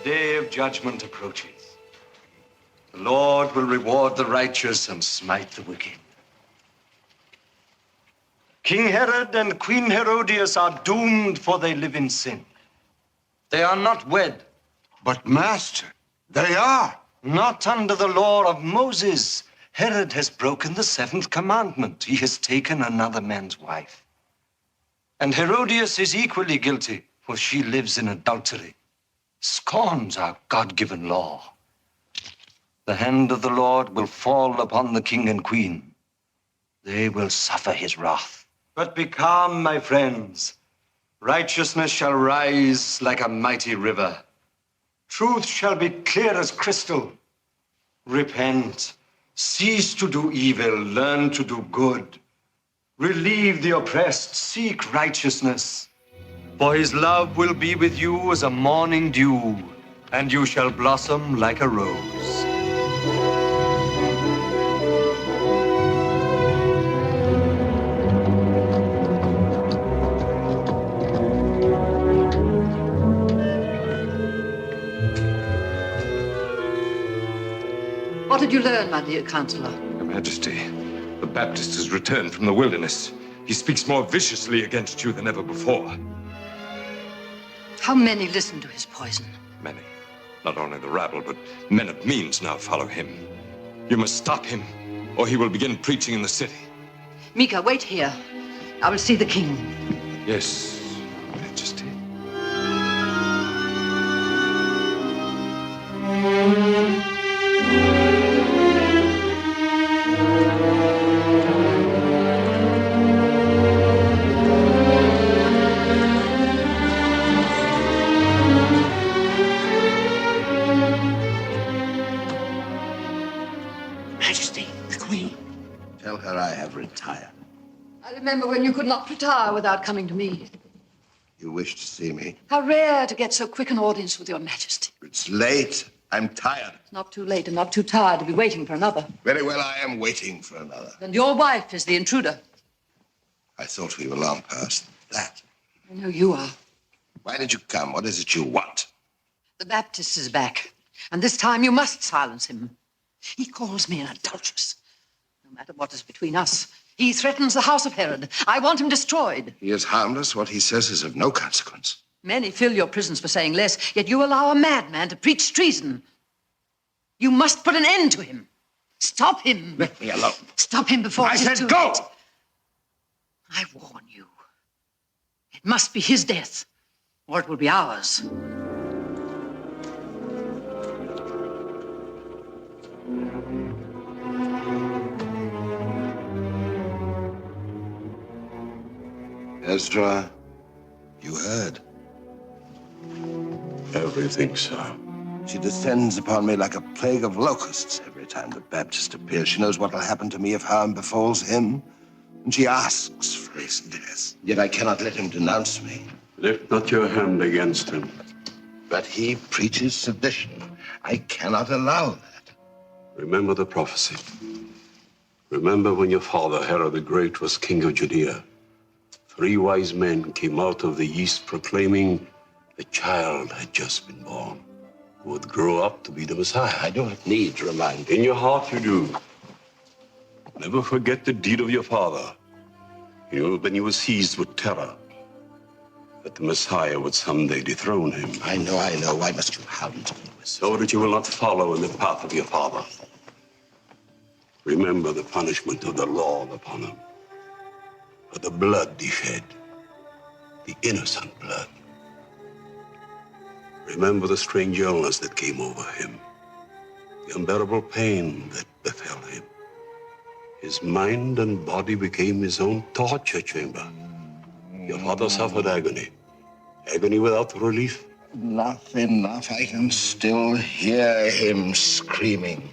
day of judgment approaches. The Lord will reward the righteous and smite the wicked. King Herod and Queen Herodias are doomed, for they live in sin. They are not wed. But, Master, they are. Not under the law of Moses. Herod has broken the seventh commandment. He has taken another man's wife. And Herodias is equally guilty, for she lives in adultery, scorns our God-given law. The hand of the Lord will fall upon the king and queen. They will suffer his wrath. But be calm, my friends. Righteousness shall rise like a mighty river. Truth shall be clear as crystal. Repent. Cease to do evil. Learn to do good. Relieve the oppressed. Seek righteousness. For his love will be with you as a morning dew, and you shall blossom like a rose. What did you learn, my dear counselor? Your Majesty, the Baptist has returned from the wilderness. He speaks more viciously against you than ever before. How many listen to his poison? Many. Not only the rabble, but men of means now follow him. You must stop him, or he will begin preaching in the city. Mika, wait here. I will see the king. Yes, Majesty. Tell her I have retired. I remember when you could not retire without coming to me. You wish to see me? How rare to get so quick an audience with your Majesty. It's late. I'm tired. It's not too late and not too tired to be waiting for another. Very well, I am waiting for another. And your wife is the intruder. I thought we were long past that. I know you are. Why did you come? What is it you want? The Baptist is back, and this time you must silence him. He calls me an adulteress. No matter what is between us, he threatens the house of Herod. I want him destroyed. He is harmless. What he says is of no consequence. Many fill your prisons for saying less, yet you allow a madman to preach treason. You must put an end to him. Stop him. Let me alone. Stop him before I it is said too go! late. I warn you. It must be his death, or it will be ours. Ezra, you heard. Everything, sir. She descends upon me like a plague of locusts every time the Baptist appears. She knows what will happen to me if harm befalls him. And she asks for his death. Yet I cannot let him denounce me. Lift not your hand against him. But he preaches sedition. I cannot allow that. Remember the prophecy. Remember when your father, Herod the Great, was king of Judea. 3 wise men came out of the east proclaiming a child had just been born who would grow up to be the Messiah. I do not need to remind you. In your heart you do. Never forget the deed of your father. You know, when you were seized with terror, that the Messiah would someday dethrone him. I know. Why must you hound me? So that you will not follow in the path of your father. Remember the punishment of the Lord upon him. For the blood he shed, the innocent blood. Remember the strange illness that came over him, the unbearable pain that befell him. His mind and body became his own torture chamber. Your father suffered agony without relief. Enough. I can still hear him screaming.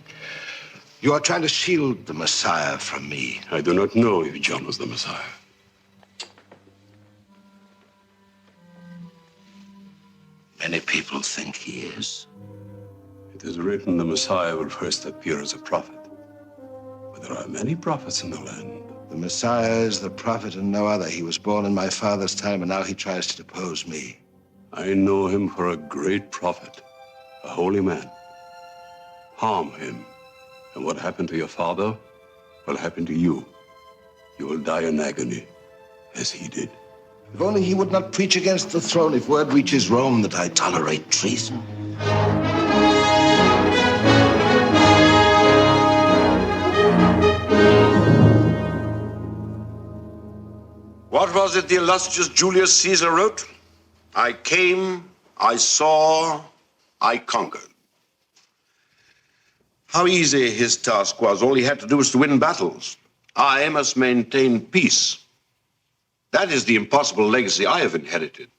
You are trying to shield the Messiah from me. I do not know if John was the Messiah. Many people think he is. It is written the Messiah will first appear as a prophet. But there are many prophets in the land. The Messiah is the prophet and no other. He was born in my father's time, and now he tries to depose me. I know him for a great prophet, a holy man. Harm him, and what happened to your father will happen to you. You will die in agony, as he did. If only he would not preach against the throne if word reaches Rome that I tolerate treason. What was it the illustrious Julius Caesar wrote? I came, I saw, I conquered. How easy his task was. All he had to do was to win battles. I must maintain peace. That is the impossible legacy I have inherited.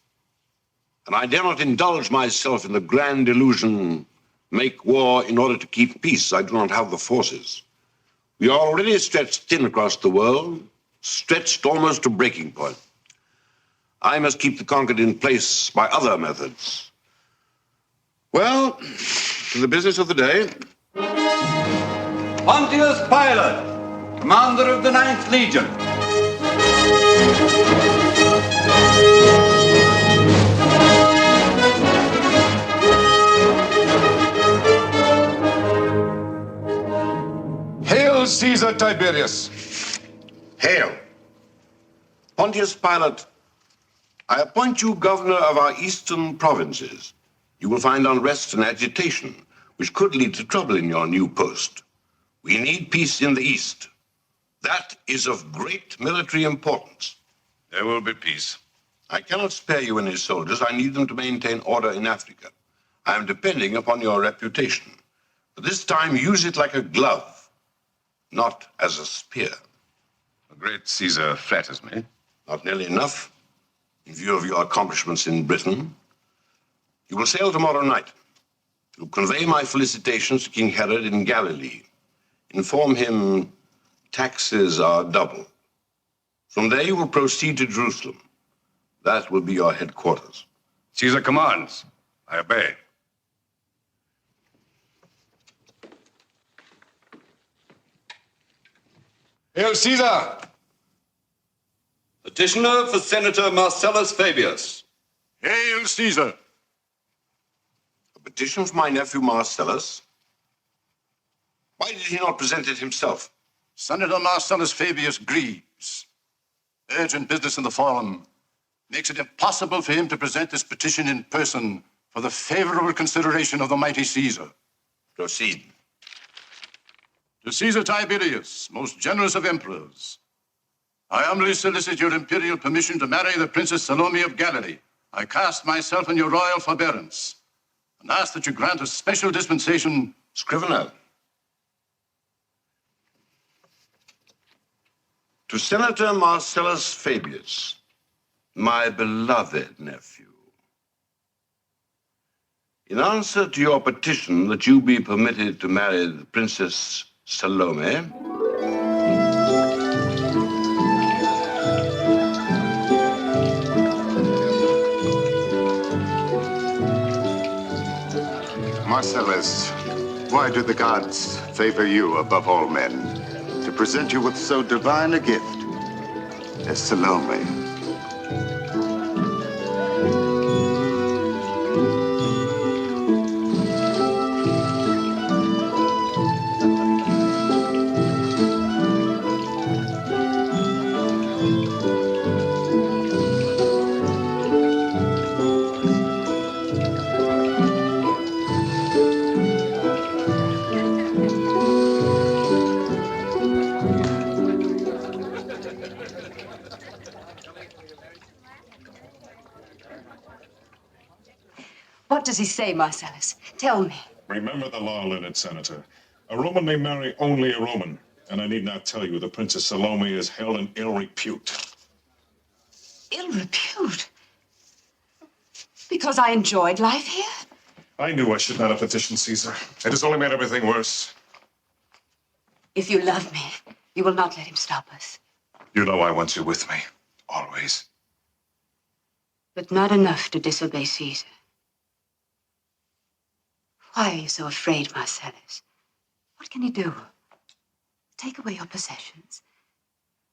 And I dare not indulge myself in the grand illusion, make war in order to keep peace. I do not have the forces. We are already stretched thin across the world, stretched almost to breaking point. I must keep the conquered in place by other methods. Well, to the business of the day. Pontius Pilate, commander of the 9th Legion. Hail, Caesar Tiberius. Hail. Pontius Pilate, I appoint you governor of our eastern provinces. You will find unrest and agitation, which could lead to trouble in your new post. We need peace in the east. That is of great military importance. There will be peace. I cannot spare you any soldiers. I need them to maintain order in Africa. I am depending upon your reputation. But this time, use it like a glove, not as a spear. The great Caesar flatters me. Not nearly enough, in view of your accomplishments in Britain. You will sail tomorrow night. You convey my felicitations to King Herod in Galilee. Inform him taxes are double. From there you will proceed to Jerusalem. That will be your headquarters. Caesar commands. I obey. Hail, Caesar! Petitioner for Senator Marcellus Fabius. Hail, Caesar! A petition for my nephew Marcellus? Why did he not present it himself? Senator Marcellus Fabius grieves. Urgent business in the Forum makes it impossible for him to present this petition in person for the favorable consideration of the mighty Caesar. Proceed. To Caesar Tiberius, most generous of emperors, I humbly solicit your imperial permission to marry the Princess Salome of Galilee. I cast myself on your royal forbearance and ask that you grant a special dispensation. Scrivener. To Senator Marcellus Fabius, my beloved nephew. In answer to your petition that you be permitted to marry the Princess Salome, Marcellus, why do the gods favor you above all men to present you with so divine a gift as Salome? What does he say, Marcellus? Tell me. Remember the law, learned senator. A Roman may marry only a Roman. And I need not tell you the Princess Salome is held in ill repute. Ill repute? Because I enjoyed life here? I knew I should not have petitioned Caesar. It has only made everything worse. If you love me, you will not let him stop us. You know I want you with me. Always. But not enough to disobey Caesar. Why are you so afraid, Marcellus? What can he do? Take away your possessions?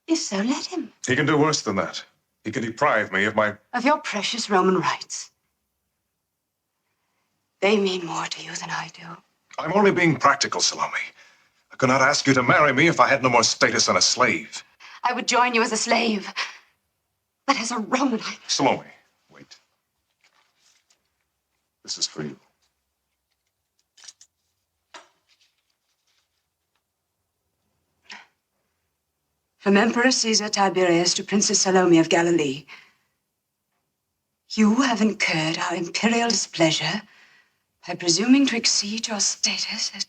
If so, let him. He can do worse than that. He can deprive me of my... Of your precious Roman rights. They mean more to you than I do. I'm only being practical, Salome. I could not ask you to marry me if I had no more status than a slave. I would join you as a slave. But as a Roman, Salome, wait. This is for you. From Emperor Caesar Tiberius to Princess Salome of Galilee, you have incurred our imperial displeasure by presuming to exceed your status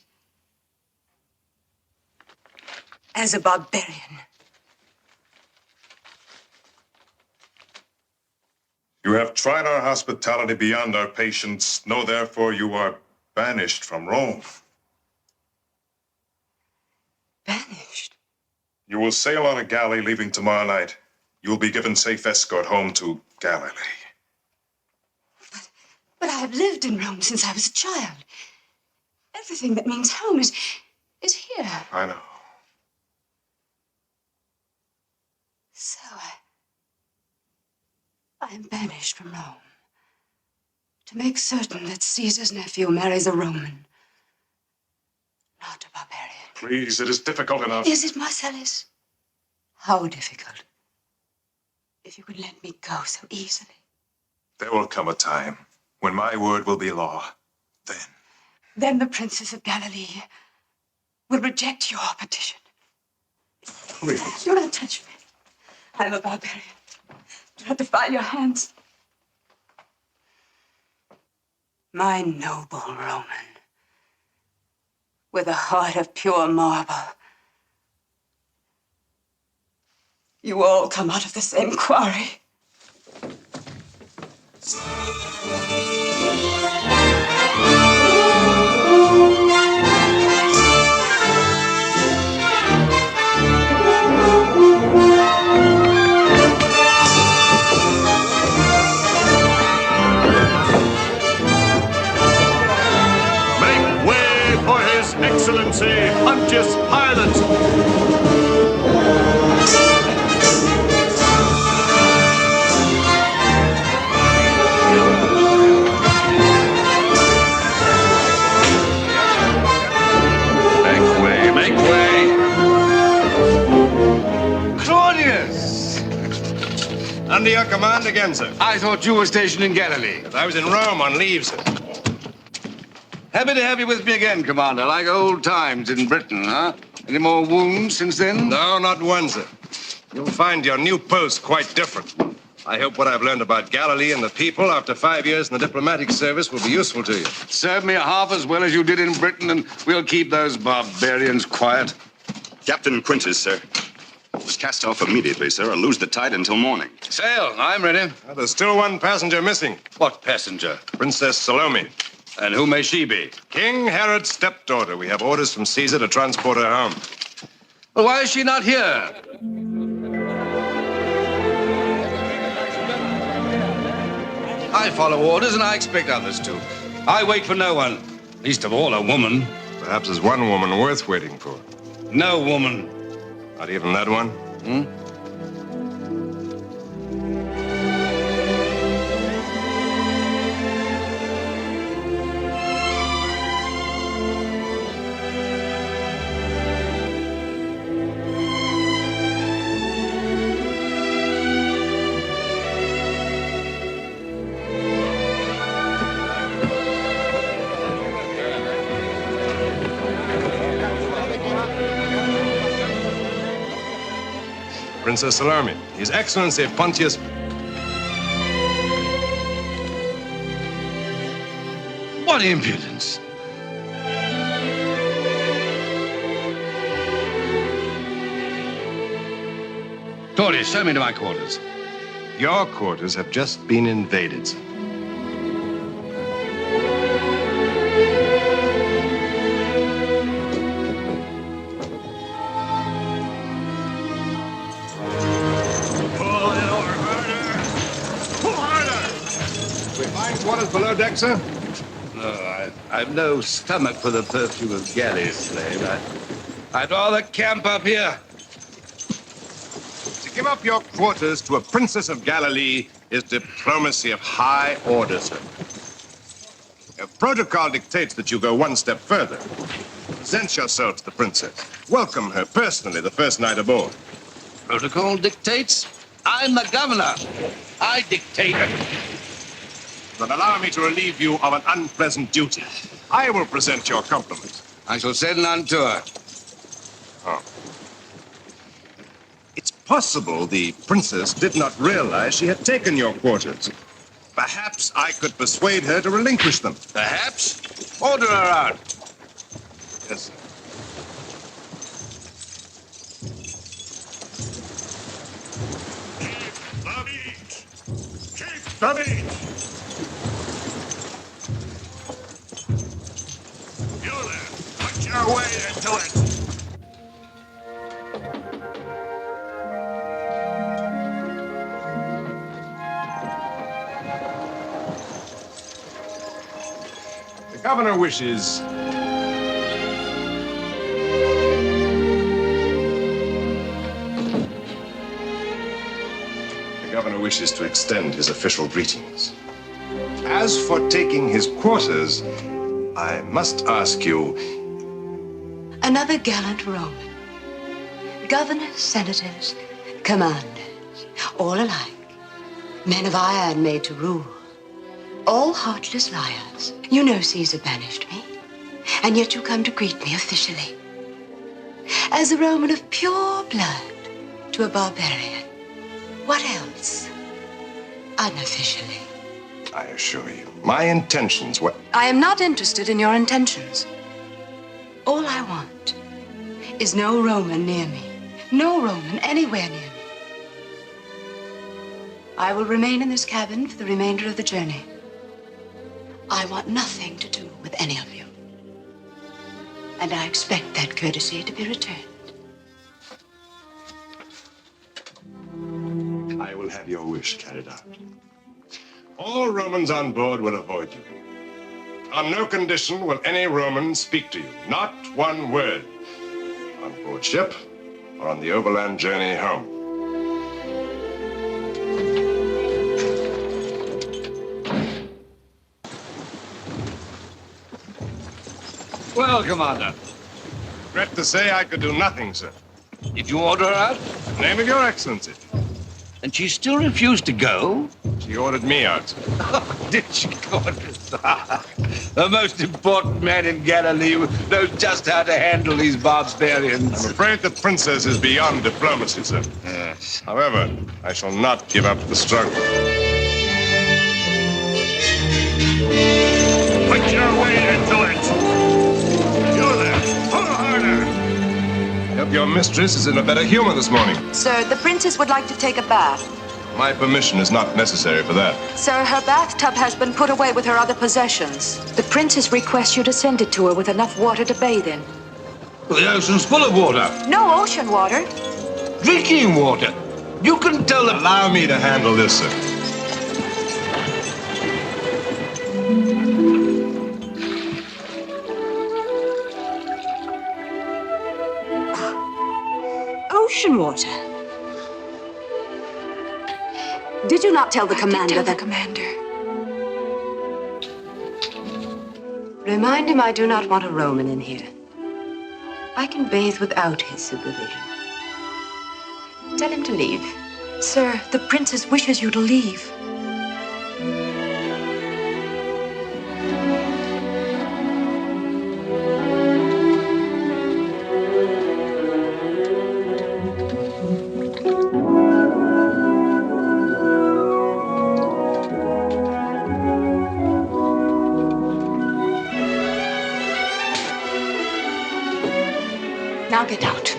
as a barbarian. You have tried our hospitality beyond our patience. Know, therefore, you are banished from Rome. Banished? You will sail on a galley leaving tomorrow night. You will be given safe escort home to Galilee. But I have lived in Rome since I was a child. Everything that means home is here. I know. So I am banished from Rome to make certain that Caesar's nephew marries a Roman, not a barbarian. Please, it is difficult enough. Is it, Marcellus? How difficult? If you could let me go so easily. There will come a time when my word will be law. Then the Princess of Galilee will reject your petition. Please. Do not touch me. I am a barbarian. Do not defile your hands. My noble Roman, with a heart of pure marble. You all come out of the same quarry. Make way for His Excellency, Pontius Pilate. Make way. Claudius! Under your command again, sir. I thought you were stationed in Galilee. I was in Rome on leave, sir. Happy to have you with me again, Commander, like old times in Britain, huh? Any more wounds since then? No, not one, sir. You'll find your new post quite different. I hope what I've learned about Galilee and the people after 5 years in the diplomatic service will be useful to you. Serve me half as well as you did in Britain, and we'll keep those barbarians quiet. Captain Quintus, sir. Must cast off immediately, sir, or lose the tide until morning. Sail. I'm ready. Well, there's still one passenger missing. What passenger? Princess Salome. And who may she be? King Herod's stepdaughter. We have orders from Caesar to transport her home. Well, why is she not here? I follow orders, and I expect others to. I wait for no one, least of all a woman. Perhaps there's one woman worth waiting for. No woman. Not even that one? Princess Salome, His Excellency Pontius... What impudence! Claudius, show me to my quarters. Your quarters have just been invaded, sir. Quarters below deck, sir? No, I've no stomach for the perfume of galley slave. I'd rather camp up here. To give up your quarters to a princess of Galilee is diplomacy of high order, sir. Protocol dictates that you go one step further. Present yourself to the princess. Welcome her personally the first night aboard. Protocol dictates? I'm the governor. I dictate. Then allow me to relieve you of an unpleasant duty. I will present your compliments. I shall send none to her. Oh. It's possible the princess did not realize she had taken your quarters. Perhaps I could persuade her to relinquish them. Perhaps? Order her out. Yes, sir. Keep the beat! You there, put your way into it! The governor wishes... The governor wishes to extend his official greetings. As for taking his quarters, I must ask you... Another gallant Roman. Governors, senators, commanders, all alike. Men of iron made to rule. All heartless liars. You know Caesar banished me, and yet you come to greet me officially. As a Roman of pure blood to a barbarian. What else? Unofficially. I assure you, my intentions were... I am not interested in your intentions. All I want is no Roman near me. No Roman anywhere near me. I will remain in this cabin for the remainder of the journey. I want nothing to do with any of you. And I expect that courtesy to be returned. I will have your wish carried out. All Romans on board will avoid you. On no condition will any Roman speak to you. Not one word. On board ship or on the overland journey home. Well, Commander. Regret to say I could do nothing, sir. Did you order her out? Name of your excellency. And she still refused to go? She ordered me out, sir. Did she, God? The most important man in Galilee knows just how to handle these barbarians. I'm afraid the princess is beyond diplomacy, sir. Yes. However, I shall not give up the struggle. Put your weight into it! You there, pull harder! I hope your mistress is in a better humor this morning. Sir, the princess would like to take a bath. My permission is not necessary for that. Sir, her bathtub has been put away with her other possessions. The princess requests you to send it to her with enough water to bathe in. Well, the ocean's full of water. No ocean water. Drinking water. You can tell them. Allow me to handle this, sir. Ocean water. Did you not tell the commander that... Commander. Remind him I do not want a Roman in here. I can bathe without his supervision. Tell him to leave. Sir, the princess wishes you to leave. Now get out.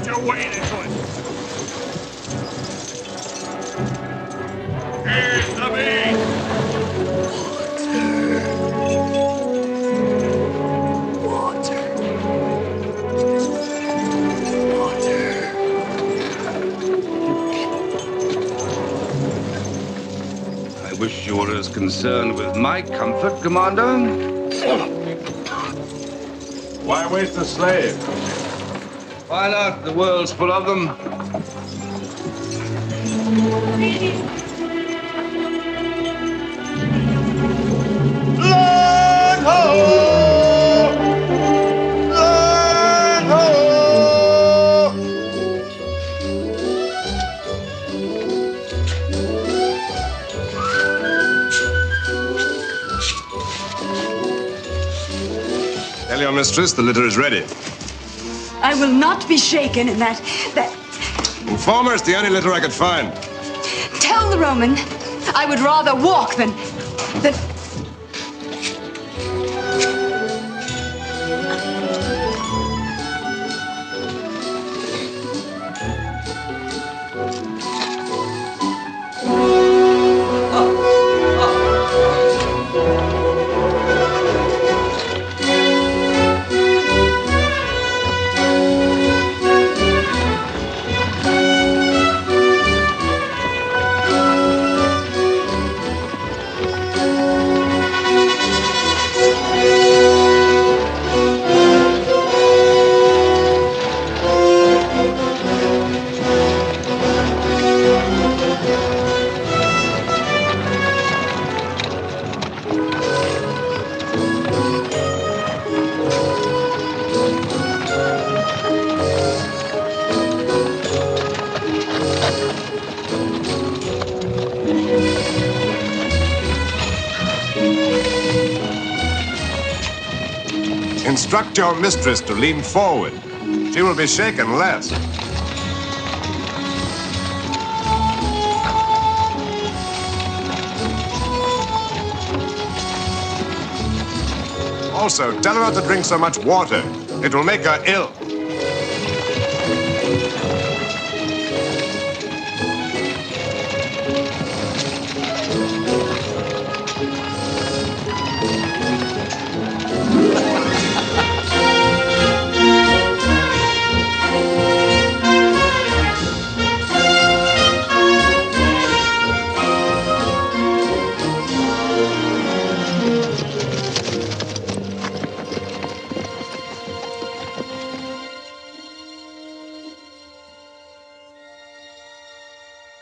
Put your weight into it. Here's the meat. I wish you were as concerned with my comfort, Commander. Why waste a slave? Why not? The world's full of them. Land ho! Land ho! Tell your mistress the litter is ready. I will not be shaken in that. Inform her it's the only litter I could find. Tell the Roman I would rather walk than. Instruct your mistress to lean forward. She will be shaken less. Also, tell her not to drink so much water. It will make her ill.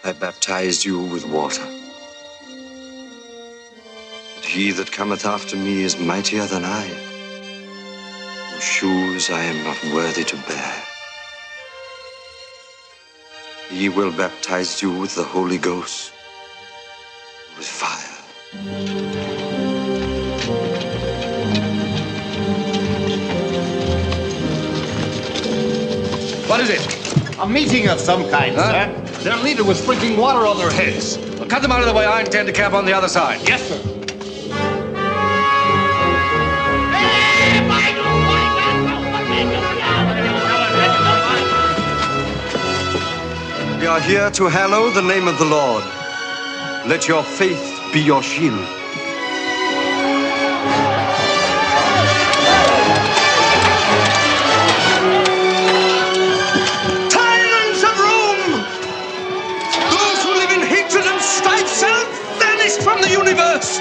I baptized you with water. But he that cometh after me is mightier than I, whose shoes I am not worthy to bear. He will baptize you with the Holy Ghost, with fire. What is it? A meeting of some kind, sir. Their leader was sprinkling water on their heads. Well, cut them out of the way. I intend to camp on the other side. Yes, sir. We are here to hallow the name of the Lord. Let your faith be your shield. Tyrants of Rome! Those who live in hatred and strife shall vanish from the universe.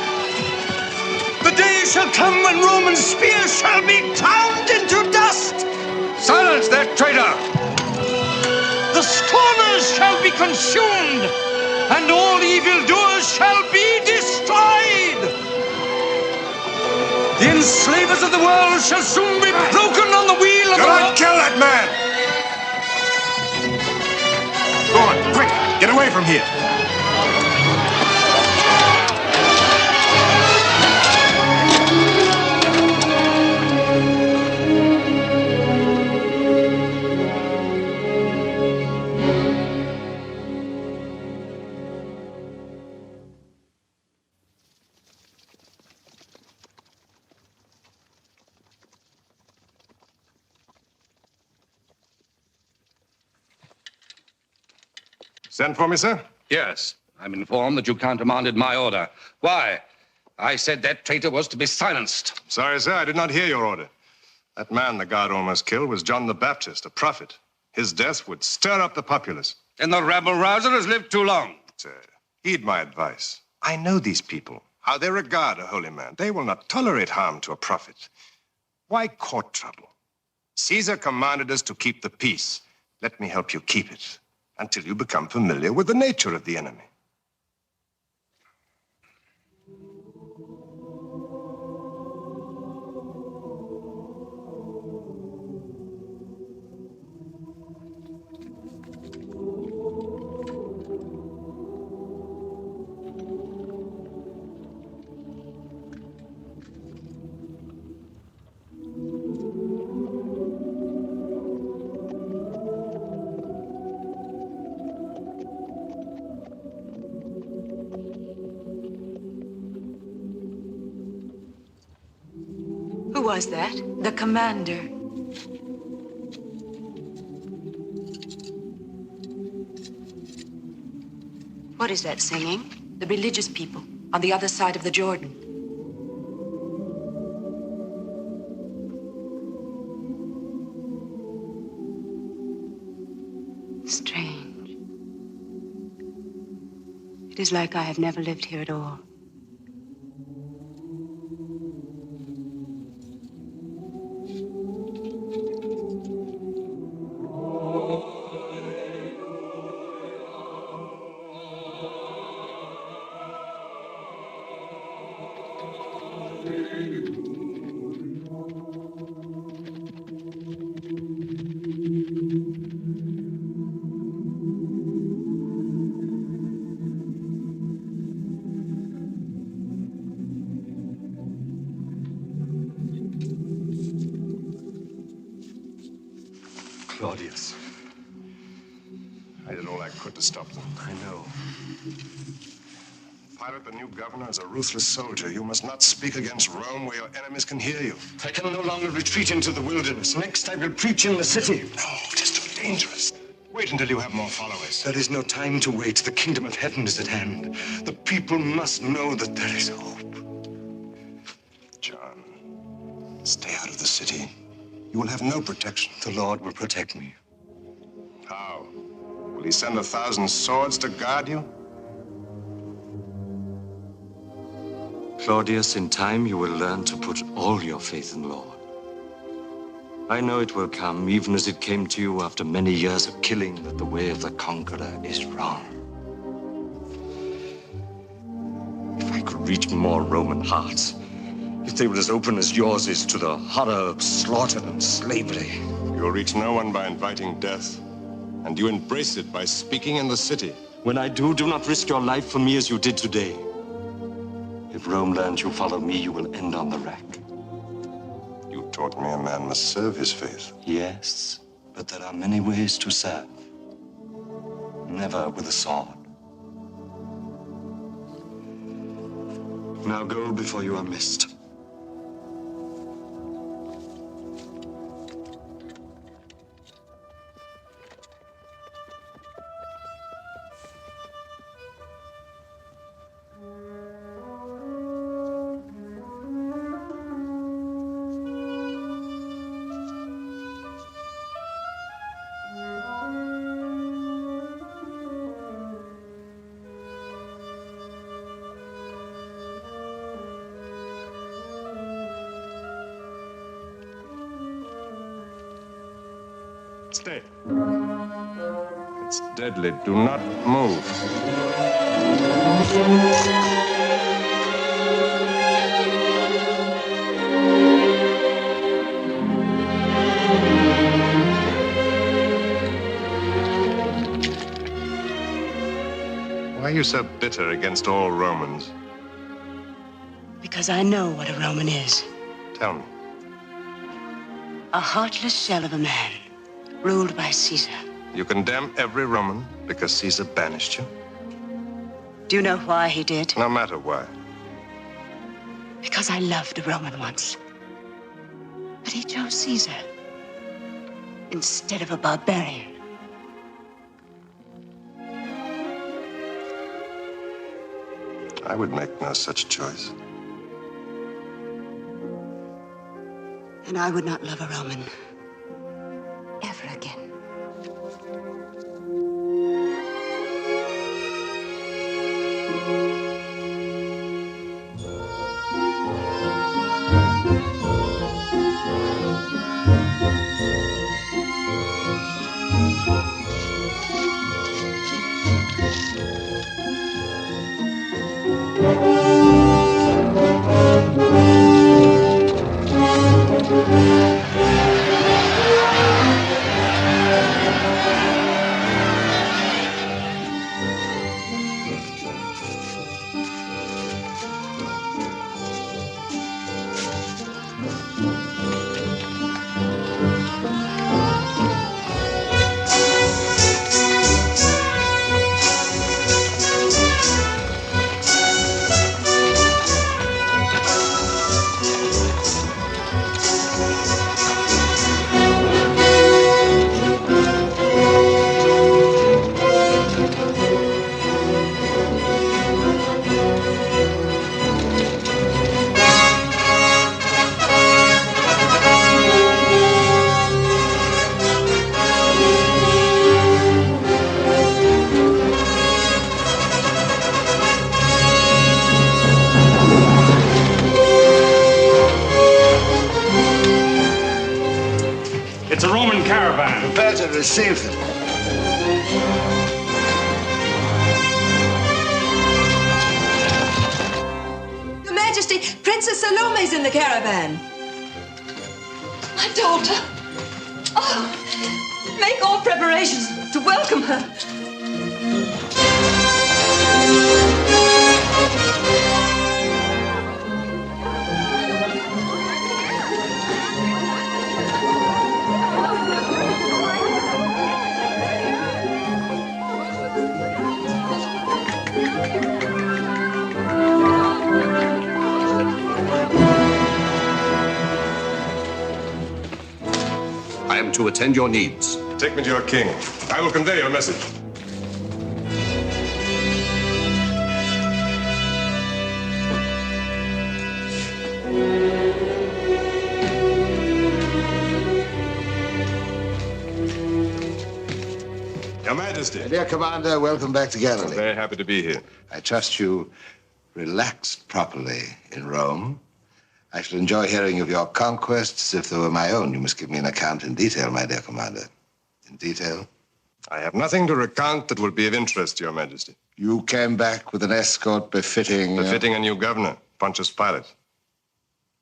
The day shall come when Roman spears shall be ground into dust. Silence that traitor! The scorners shall be consumed, and all evildoers shall be destroyed. The enslavers of the world shall soon be broken on the wheel of Do not kill that man! Go on, quick, get away from here. Sent for me, sir? Yes. I'm informed that you countermanded my order. Why? I said that traitor was to be silenced. Sorry, sir, I did not hear your order. That man the guard almost killed was John the Baptist, a prophet. His death would stir up the populace. And the rabble-rouser has lived too long. Sir, heed my advice. I know these people, how they regard a holy man. They will not tolerate harm to a prophet. Why court trouble? Caesar commanded us to keep the peace. Let me help you keep it until you become familiar with the nature of the enemy. Who was that? The commander. What is that singing? The religious people on the other side of the Jordan. Strange. It is like I have never lived here at all. Claudius. I did all I could to stop them. I know. Pilate, the new governor, is a ruthless soldier. You must not speak against Rome where your enemies can hear you. I can no longer retreat into the wilderness. Next, I will preach in the city. No, it is too dangerous. Wait until you have more followers. There is no time to wait. The kingdom of heaven is at hand. The people must know that there is hope. John, stay out of the city. You will have no protection. The Lord will protect me. How? Will he send 1,000 swords to guard you? Claudius, in time you will learn to put all your faith in the Lord. I know it will come, even as it came to you after many years of killing, that the way of the conqueror is wrong. If I could reach more Roman hearts, if they were as open as yours is to the horror of slaughter and slavery. You will reach no one by inviting death, and you embrace it by speaking in the city. When I do not risk your life for me as you did today. If Rome learns you follow me, you will end on the rack. You taught me a man must serve his faith. Yes, but there are many ways to serve. Never with a sword. Now go before you are missed. Stay. It's deadly. Do not move. Why are you so bitter against all Romans? Because I know what a Roman is. Tell me. A heartless shell of a man, ruled by Caesar. You condemn every Roman because Caesar banished you? Do you know why he did? No matter why. Because I loved a Roman once. But he chose Caesar instead of a barbarian. I would make no such choice. And I would not love a Roman ever again. It's a Roman caravan. Prepare to receive them. Your Majesty, Princess Salome's in the caravan. My daughter. Oh, make all preparations to welcome her. I am to attend your needs. Take me to your king. I will convey your message. Your Majesty. Dear Commander, welcome back to Galilee. I'm very happy to be here. I trust you relaxed properly in Rome. I shall enjoy hearing of your conquests if they were my own. You must give me an account in detail, my dear Commander. In detail? I have nothing to recount that will be of interest to your Majesty. You came back with an escort befitting... Befitting a new governor, Pontius Pilate.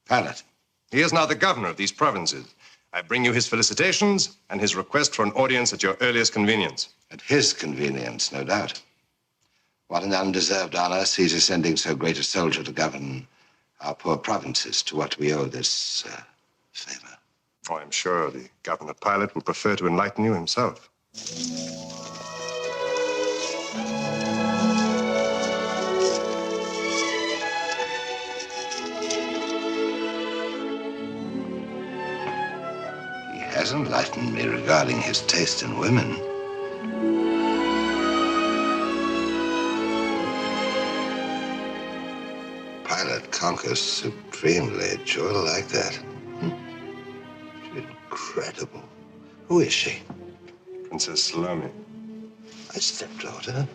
Pilate? He is now the governor of these provinces. I bring you his felicitations and his request for an audience at your earliest convenience. At his convenience, no doubt. What an undeserved honor, Caesar sending so great a soldier to govern our poor provinces. To what do we owe this favor? Oh, I'm sure the Governor Pilate will prefer to enlighten you himself. He has enlightened me regarding his taste in women. Pilate conquers supremely. A jewel like that. Incredible. Who is she? Princess Salome. My stepdaughter.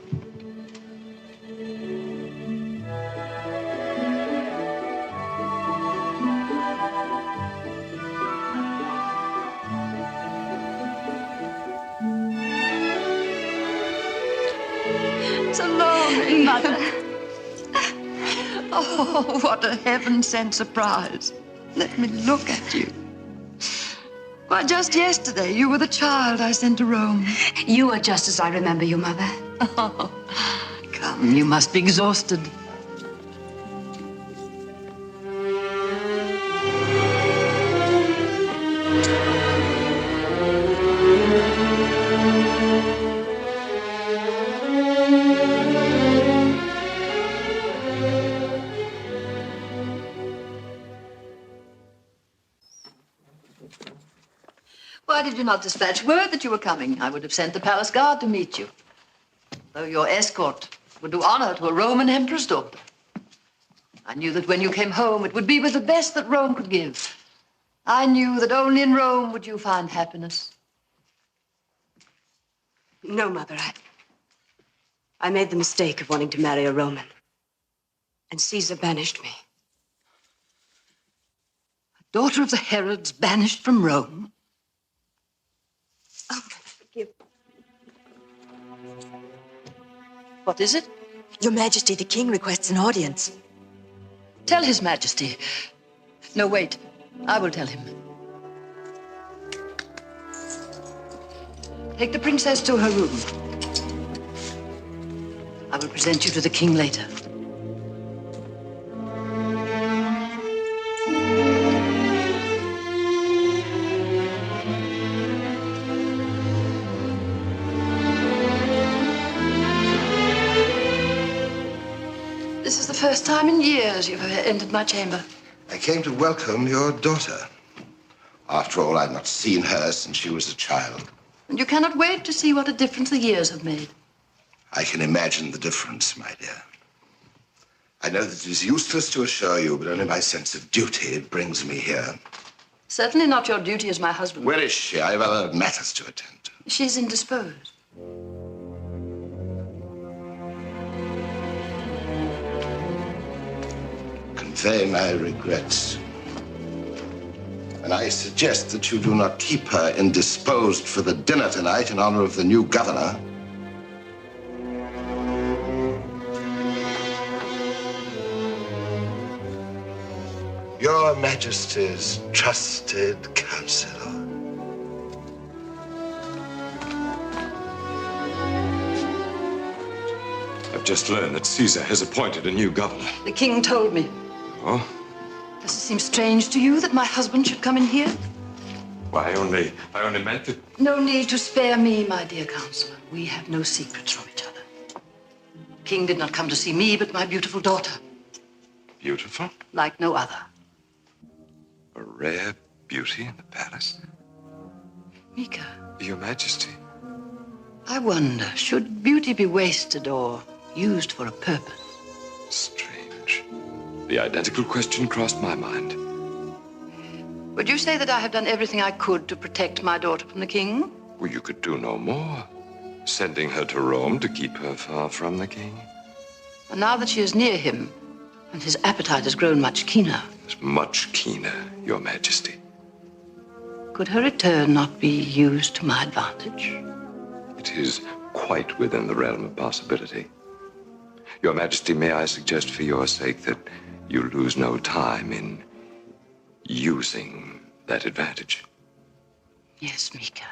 Salome, Mother. Oh, what a heaven-sent surprise. Let me look at you. Why, just yesterday, you were the child I sent to Rome. You are just as I remember you, Mother. Oh, come, you must be exhausted. Why did you not dispatch word that you were coming? I would have sent the palace guard to meet you. Though your escort would do honor to a Roman emperor's daughter. I knew that when you came home, it would be with the best that Rome could give. I knew that only in Rome would you find happiness. No, Mother, I made the mistake of wanting to marry a Roman. And Caesar banished me. Daughter of the Herods, banished from Rome. Oh, Mother, forgive me. What is it? Your Majesty, the king requests an audience. Tell His Majesty. No, wait. I will tell him. Take the princess to her room. I will present you to the king later. This is the first time in years you've ever entered my chamber. I came to welcome your daughter. After all, I've not seen her since she was a child. And you cannot wait to see what a difference the years have made. I can imagine the difference, my dear. I know that it is useless to assure you, but only my sense of duty brings me here. Certainly not your duty as my husband. Where is she? I have other matters to attend to. She's indisposed. Convey my regrets. And I suggest that you do not keep her indisposed for the dinner tonight in honor of the new governor. Your Majesty's trusted counselor. I've just learned that Caesar has appointed a new governor. The king told me. Oh? Does it seem strange to you that my husband should come in here? Why, I only meant that... No need to spare me, my dear counselor. We have no secrets from each other. The king did not come to see me, but my beautiful daughter. Beautiful? Like no other. A rare beauty in the palace? Mika, Your Majesty. I wonder, should beauty be wasted or used for a purpose? Strange. The identical question crossed my mind. Would you say that I have done everything I could to protect my daughter from the king? Well, you could do no more. Sending her to Rome to keep her far from the king. And now that she is near him, and his appetite has grown much keener. It's much keener, Your Majesty. Could her return not be used to my advantage? It is quite within the realm of possibility. Your Majesty, may I suggest for your sake that you lose no time in using that advantage? Yes, Mika.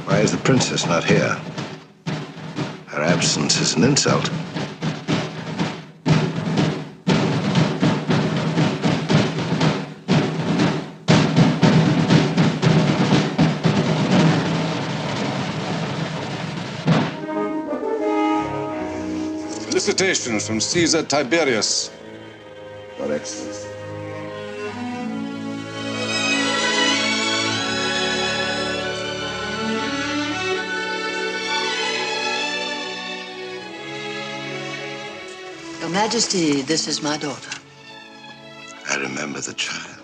Why is the princess not here? Her absence is an insult. Felicitations from Caesar Tiberius. Your Excellency. Your Majesty, this is my daughter. I remember the child.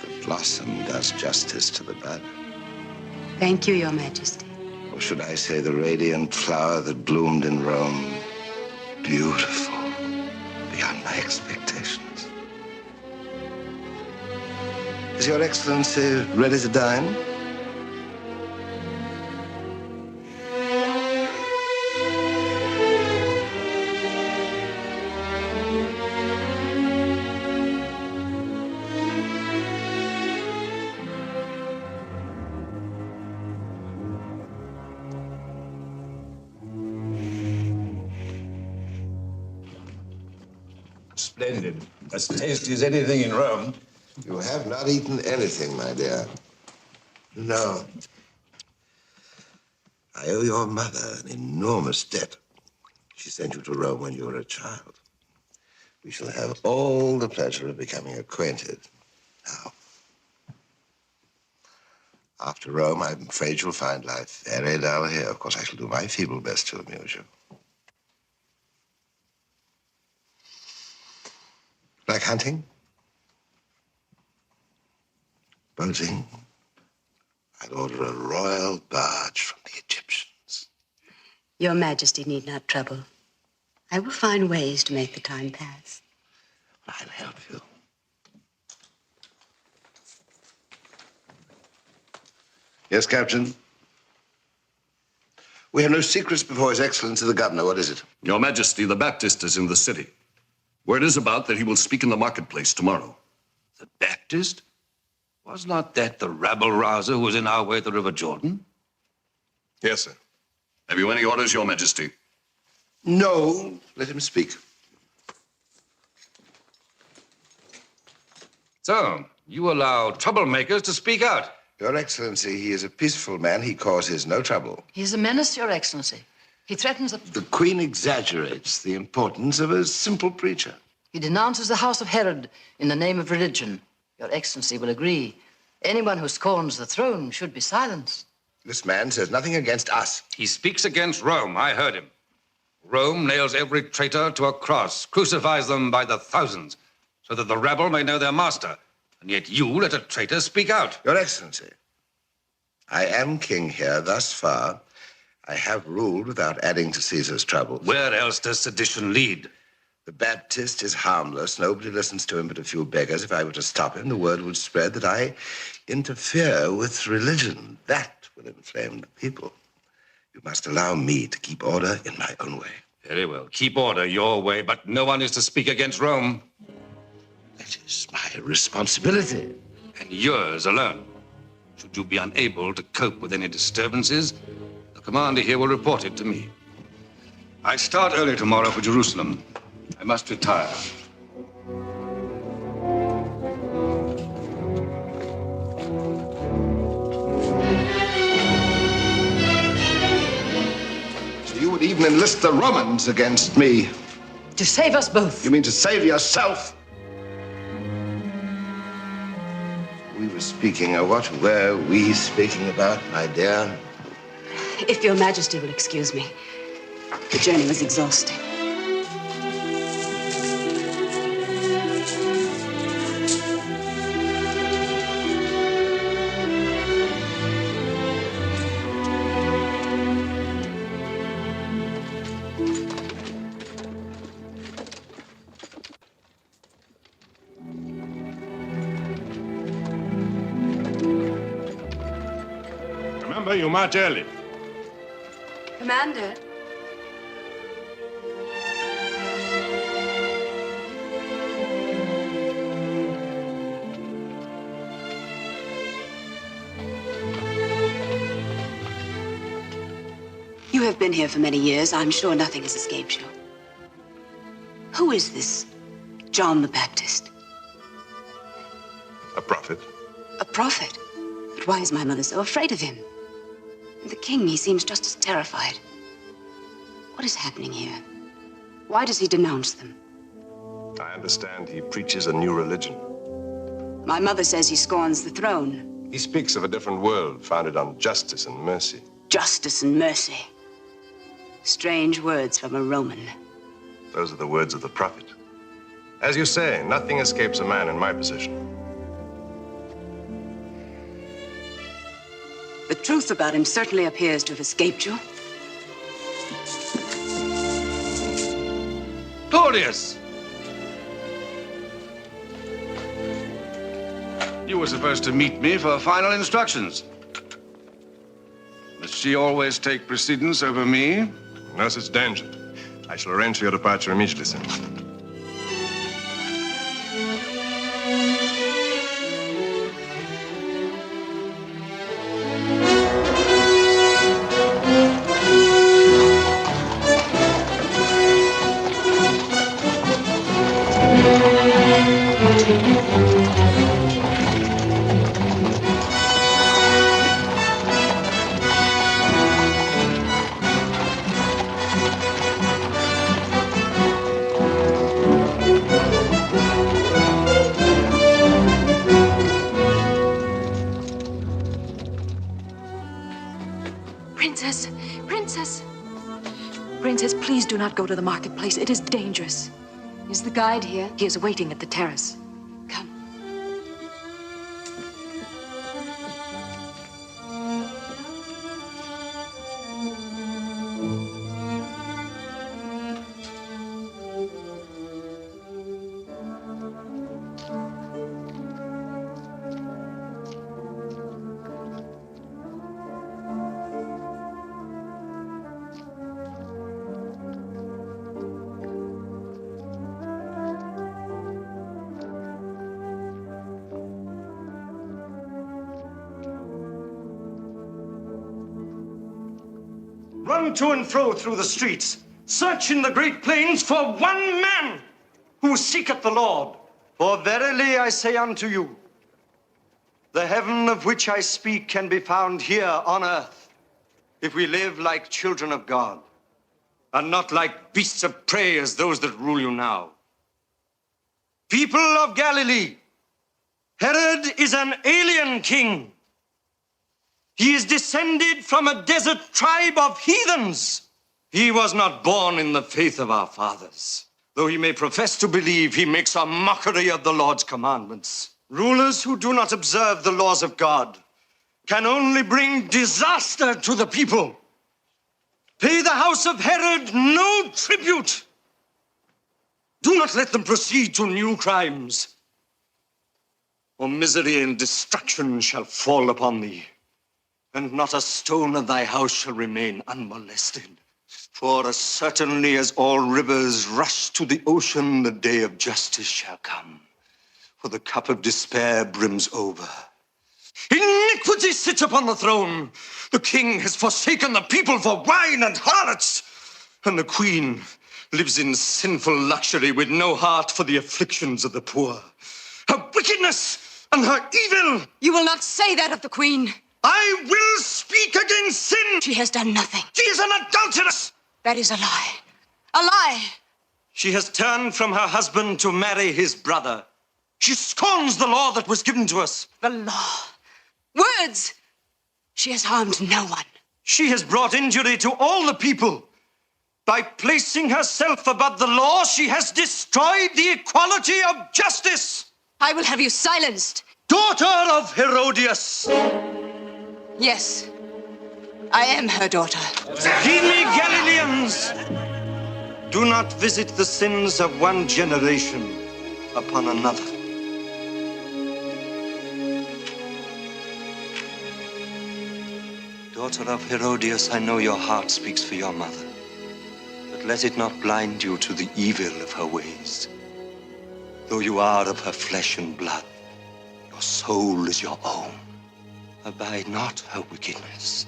The blossom does justice to the bud. Thank you, Your Majesty. Or should I say the radiant flower that bloomed in Rome? Beautiful beyond my expectations. Is Your Excellency ready to dine? Splendid. As tasty as anything in Rome. You have not eaten anything, my dear. No. I owe your mother an enormous debt. She sent you to Rome when you were a child. We shall have all the pleasure of becoming acquainted. Now, after Rome, I'm afraid you'll find life very dull here. Of course, I shall do my feeble best to amuse you. Like hunting? Boating? I'd order a royal barge from the Egyptians. Your Majesty need not trouble. I will find ways to make the time pass. I'll help you. Yes, Captain? We have no secrets before His Excellency the Governor. What is it? Your Majesty, the Baptist is in the city. Word is about that he will speak in the marketplace tomorrow. The Baptist? Was not that the rabble-rouser who was in our way at the River Jordan? Yes, sir. Have you any orders, Your Majesty? No. Let him speak. So, you allow troublemakers to speak out? Your Excellency, he is a peaceful man. He causes no trouble. He is a menace, Your Excellency. He threatens the... The Queen exaggerates the importance of a simple preacher. He denounces the house of Herod in the name of religion. Your Excellency will agree. Anyone who scorns the throne should be silenced. This man says nothing against us. He speaks against Rome. I heard him. Rome nails every traitor to a cross, crucifies them by the thousands, so that the rabble may know their master. And yet you let a traitor speak out. Your Excellency, I am king here thus far. I have ruled without adding to Caesar's troubles. Where else does sedition lead? The Baptist is harmless. Nobody listens to him but a few beggars. If I were to stop him, the word would spread that I interfere with religion. That will inflame the people. You must allow me to keep order in my own way. Very well. Keep order your way, but no one is to speak against Rome. That is my responsibility. And yours alone. Should you be unable to cope with any disturbances, the commander here will report it to me. I start early tomorrow for Jerusalem. I must retire. So you would even enlist the Romans against me? To save us both. You mean to save yourself? We were speaking of what were we speaking about, my dear? If Your Majesty will excuse me, the journey was exhausting. Remember, you march early. Commander. You have been here for many years. I'm sure nothing has escaped you. Who is this John the Baptist? A prophet. A prophet? But why is my mother so afraid of him? And the king, he seems just as terrified. What is happening here? Why does he denounce them? I understand he preaches a new religion. My mother says he scorns the throne. He speaks of a different world founded on justice and mercy. Justice and mercy. Strange words from a Roman. Those are the words of the prophet. As you say, nothing escapes a man in my position. The truth about him certainly appears to have escaped you. Claudius! You were supposed to meet me for final instructions. Must she always take precedence over me? No such danger. I shall arrange for your departure immediately, sir. Princess! Princess! Princess, please do not go to the marketplace. It is dangerous. Is the guide here? He is waiting at the terrace. Run to and fro through the streets. Search in the great plains for one man who seeketh the Lord. For verily I say unto you, the heaven of which I speak can be found here on earth, if we live like children of God, and not like beasts of prey as those that rule you now. People of Galilee, Herod is an alien king. He is descended from a desert tribe of heathens. He was not born in the faith of our fathers. Though he may profess to believe, he makes a mockery of the Lord's commandments. Rulers who do not observe the laws of God can only bring disaster to the people. Pay the house of Herod no tribute. Do not let them proceed to new crimes, or misery and destruction shall fall upon thee, and not a stone of thy house shall remain unmolested. For as certainly as all rivers rush to the ocean, the day of justice shall come. For the cup of despair brims over. Iniquity sits upon the throne. The king has forsaken the people for wine and harlots. And the queen lives in sinful luxury with no heart for the afflictions of the poor. Her wickedness and her evil. You will not say that of the queen. I will speak against sin. She has done nothing. She is an adulteress. That is a lie. A lie. She has turned from her husband to marry his brother. She scorns the law that was given to us. The law. Words. She has harmed no one. She has brought injury to all the people. By placing herself above the law, she has destroyed the equality of justice. I will have you silenced. Daughter of Herodias. Yes, I am her daughter. Heed me, Galileans. Do not visit the sins of one generation upon another. Daughter of Herodias, I know your heart speaks for your mother, but let it not blind you to the evil of her ways. Though you are of her flesh and blood, your soul is your own. Abide not her wickedness.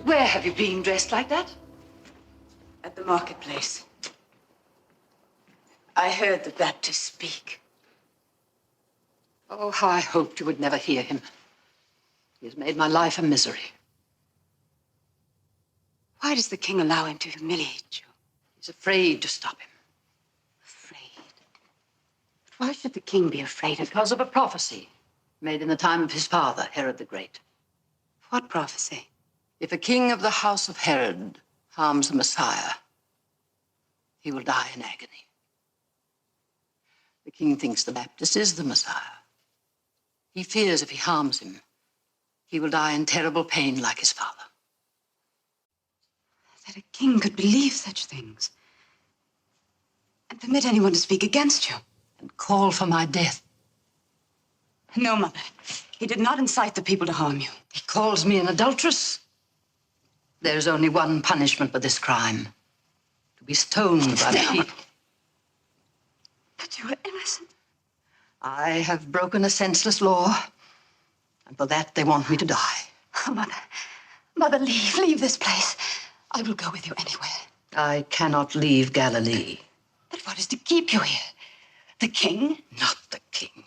Where have you been dressed like that? At the marketplace. I heard the Baptist speak. Oh, how I hoped you would never hear him. He has made my life a misery. Why does the king allow him to humiliate you? He's afraid to stop him. Afraid? But why should the king be afraid of him? Because of a prophecy made in the time of his father, Herod the Great. What prophecy? If a king of the house of Herod harms the Messiah, he will die in agony. The king thinks the Baptist is the Messiah. He fears if he harms him, he will die in terrible pain like his father. That a king could believe such things and permit anyone to speak against you. And call for my death. No, Mother. He did not incite the people to harm you. He calls me an adulteress. There is only one punishment for this crime. To be stoned by the people. But you are innocent. I have broken a senseless law, and for that they want me to die. Oh, Mother. Mother, leave this place. I will go with you anywhere. I cannot leave Galilee. But what is to keep you here? The king? Not the king.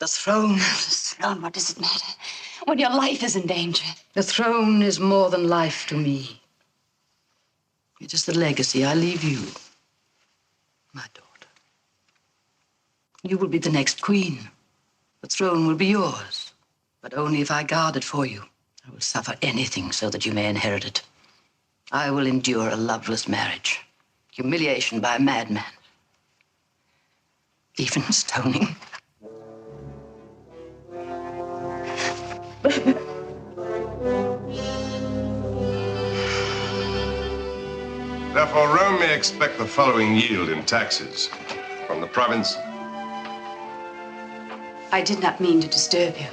The throne. The throne, what does it matter? When your life is in danger. The throne is more than life to me. It is the legacy I leave you, my daughter. You will be the next queen. The throne will be yours, but only if I guard it for you. I will suffer anything so that you may inherit it. I will endure a loveless marriage, humiliation by a madman, even stoning. Therefore, Rome may expect the following yield in taxes. From the province, I did not mean to disturb you.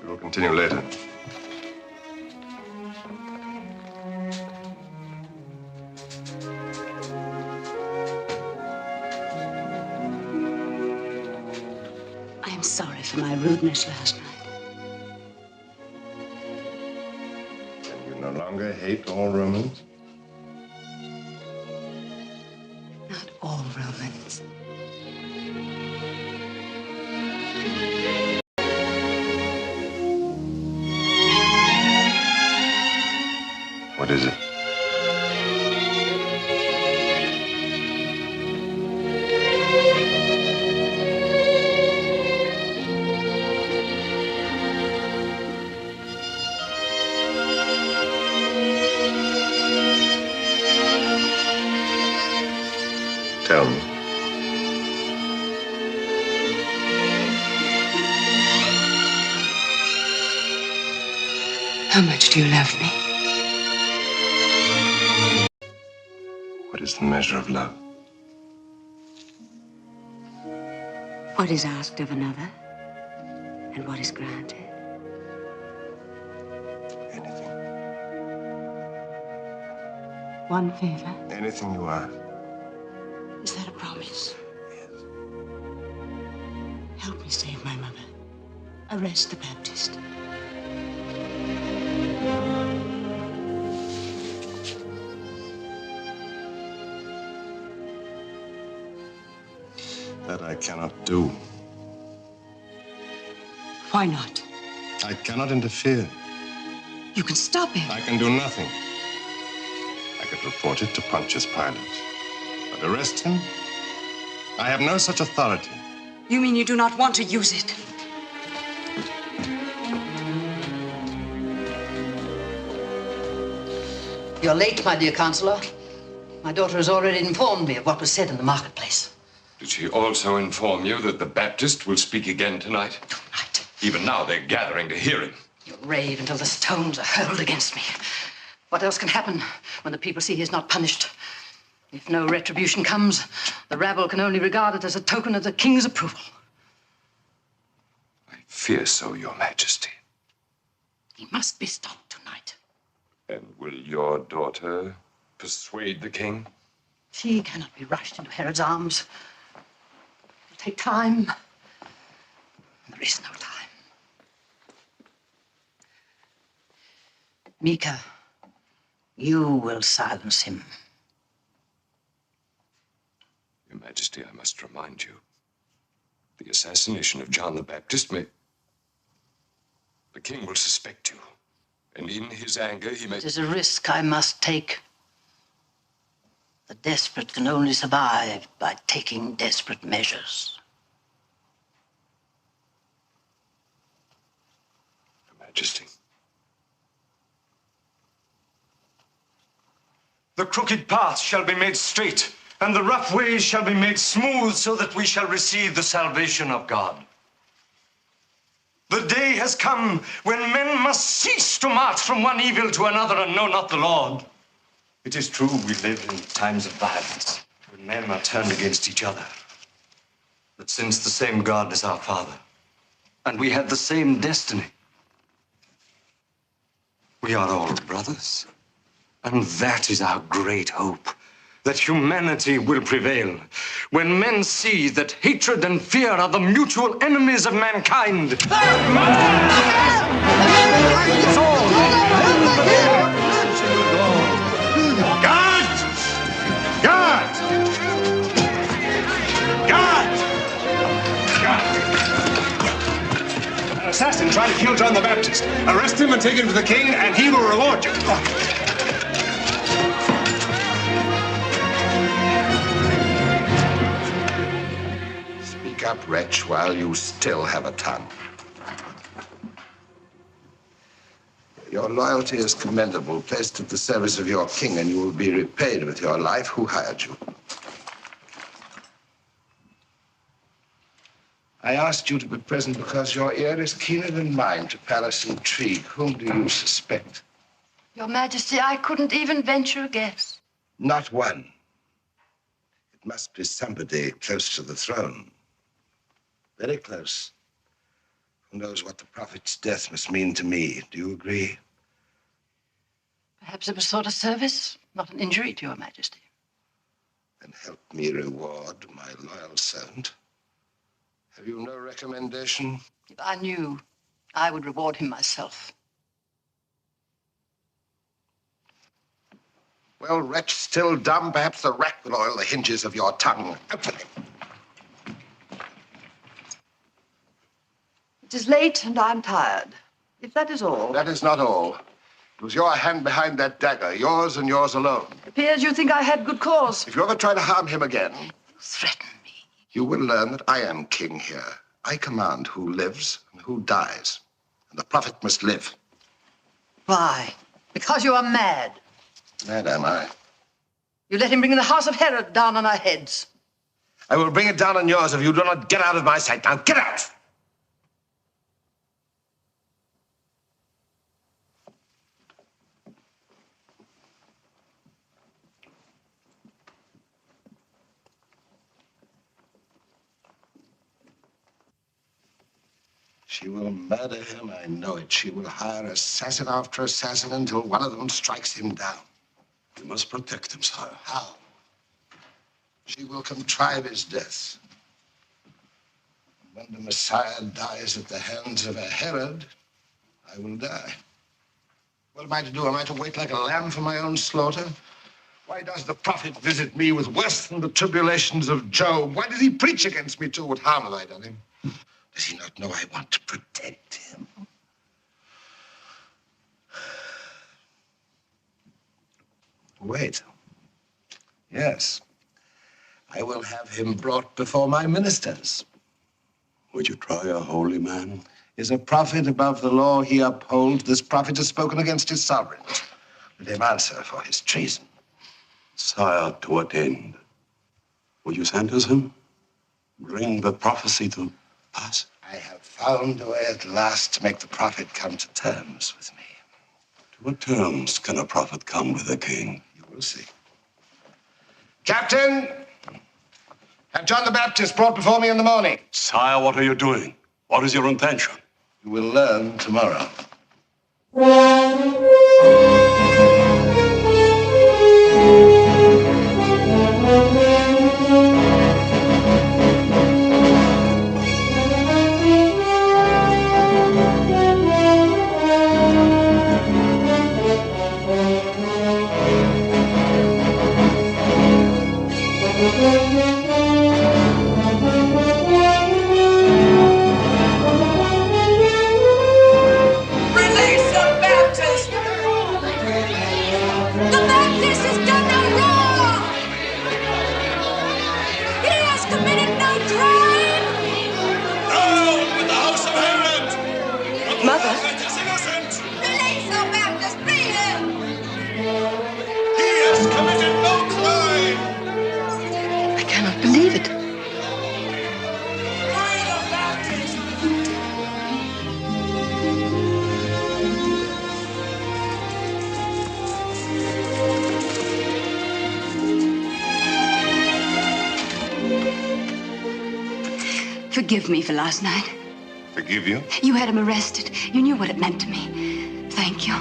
we will continue later. I am sorry for my rudeness last night. And you no longer hate all Romans? Not all Romans. What is it? Tell me. How much do you love me? What is the measure of love? What is asked of another, and what is granted? Anything. One favor. Anything you ask. Is that a promise? Yes. Help me save my mother. Arrest the Baptist. That I cannot do. Why not? I cannot interfere. You can stop him. I can do nothing. I could report it to Pontius Pilate. But arrest him? I have no such authority. You mean you do not want to use it? You're late, my dear counselor. My daughter has already informed me of what was said in the marketplace. Did she also inform you that the Baptist will speak again tonight? Tonight? Even now, they're gathering to hear him. You'll rave until the stones are hurled against me. What else can happen when the people see he is not punished? If no retribution comes, the rabble can only regard it as a token of the king's approval. I fear so, Your Majesty. He must be stopped tonight. And will your daughter persuade the king? She cannot be rushed into Herod's arms. It'll take time. There is no time. Mika, you will silence him. Your Majesty, I must remind you, the assassination of John the Baptist may... The king will suspect you, and in his anger he may... It is a risk I must take. The desperate can only survive by taking desperate measures. Your Majesty. The crooked paths shall be made straight, and the rough ways shall be made smooth, so that we shall receive the salvation of God. The day has come when men must cease to march from one evil to another and know not the Lord. It is true we live in times of violence, when men are turned against each other. But since the same God is our Father, and we have the same destiny, we are all brothers. And that is our great hope, that humanity will prevail. When men see that hatred and fear are the mutual enemies of mankind. Guards! Guards! Guards! An assassin tried to kill John the Baptist. Arrest him and take him to the king, and he will reward you. up, wretch, while you still have a tongue. Your loyalty is commendable, placed at the service of your king, and you will be repaid with your life. Who hired you? I asked you to be present because your ear is keener than mine to palace intrigue. Whom do you suspect? Your Majesty, I couldn't even venture a guess. Not one. It must be somebody close to the throne. Very close. Who knows what the prophet's death must mean to me? Do you agree? Perhaps it was sort of service, not an injury to your Majesty. Then help me reward my loyal servant. Have you no recommendation? If I knew, I would reward him myself. Well, wretch, still dumb, perhaps the rack will oil the hinges of your tongue. Open it. It is late and I'm tired. If that is all. That is not all. It was your hand behind that dagger, yours and yours alone. It appears you think I had good cause. If you ever try to harm him again, You threaten me. you will learn that I am king here. I command who lives and who dies. And the prophet must live. Why? Because you are mad. Mad am I? You let him bring the house of Herod down on our heads. I will bring it down on yours if you do not get out of my sight. Now get out! She will murder him, I know it. She will hire assassin after assassin until one of them strikes him down. You must protect him, sire. How? She will contrive his death. When the Messiah dies at the hands of a Herod, I will die. What am I to do? Am I to wait like a lamb for my own slaughter? Why does the prophet visit me with worse than the tribulations of Job? Why does he preach against me too? What harm have I done him? Does he not know I want to protect him? Wait. Yes. I will have him brought before my ministers. Would you try a holy man? Is a prophet above the law he upholds? This prophet has spoken against his sovereigns. Let him answer for his treason. Sire, to what end? Will you sentence him? Bring the prophecy to pass? I have found a way at last to make the prophet come to terms with me. To what terms can a prophet come with a king? You will see. Captain, have John the Baptist brought before me in the morning. Sire, what are you doing? What is your intention? You will learn tomorrow. Release the Baptist! The Baptist has done no wrong! He has committed no crime! Down with the house of Herod! Mother? Is innocent! Release the Baptist! Free him! He has committed no crime! I cannot believe it. Free the Baptist! Forgive me for last night. Forgive you? You had him arrested. You knew what it meant to me. Thank you.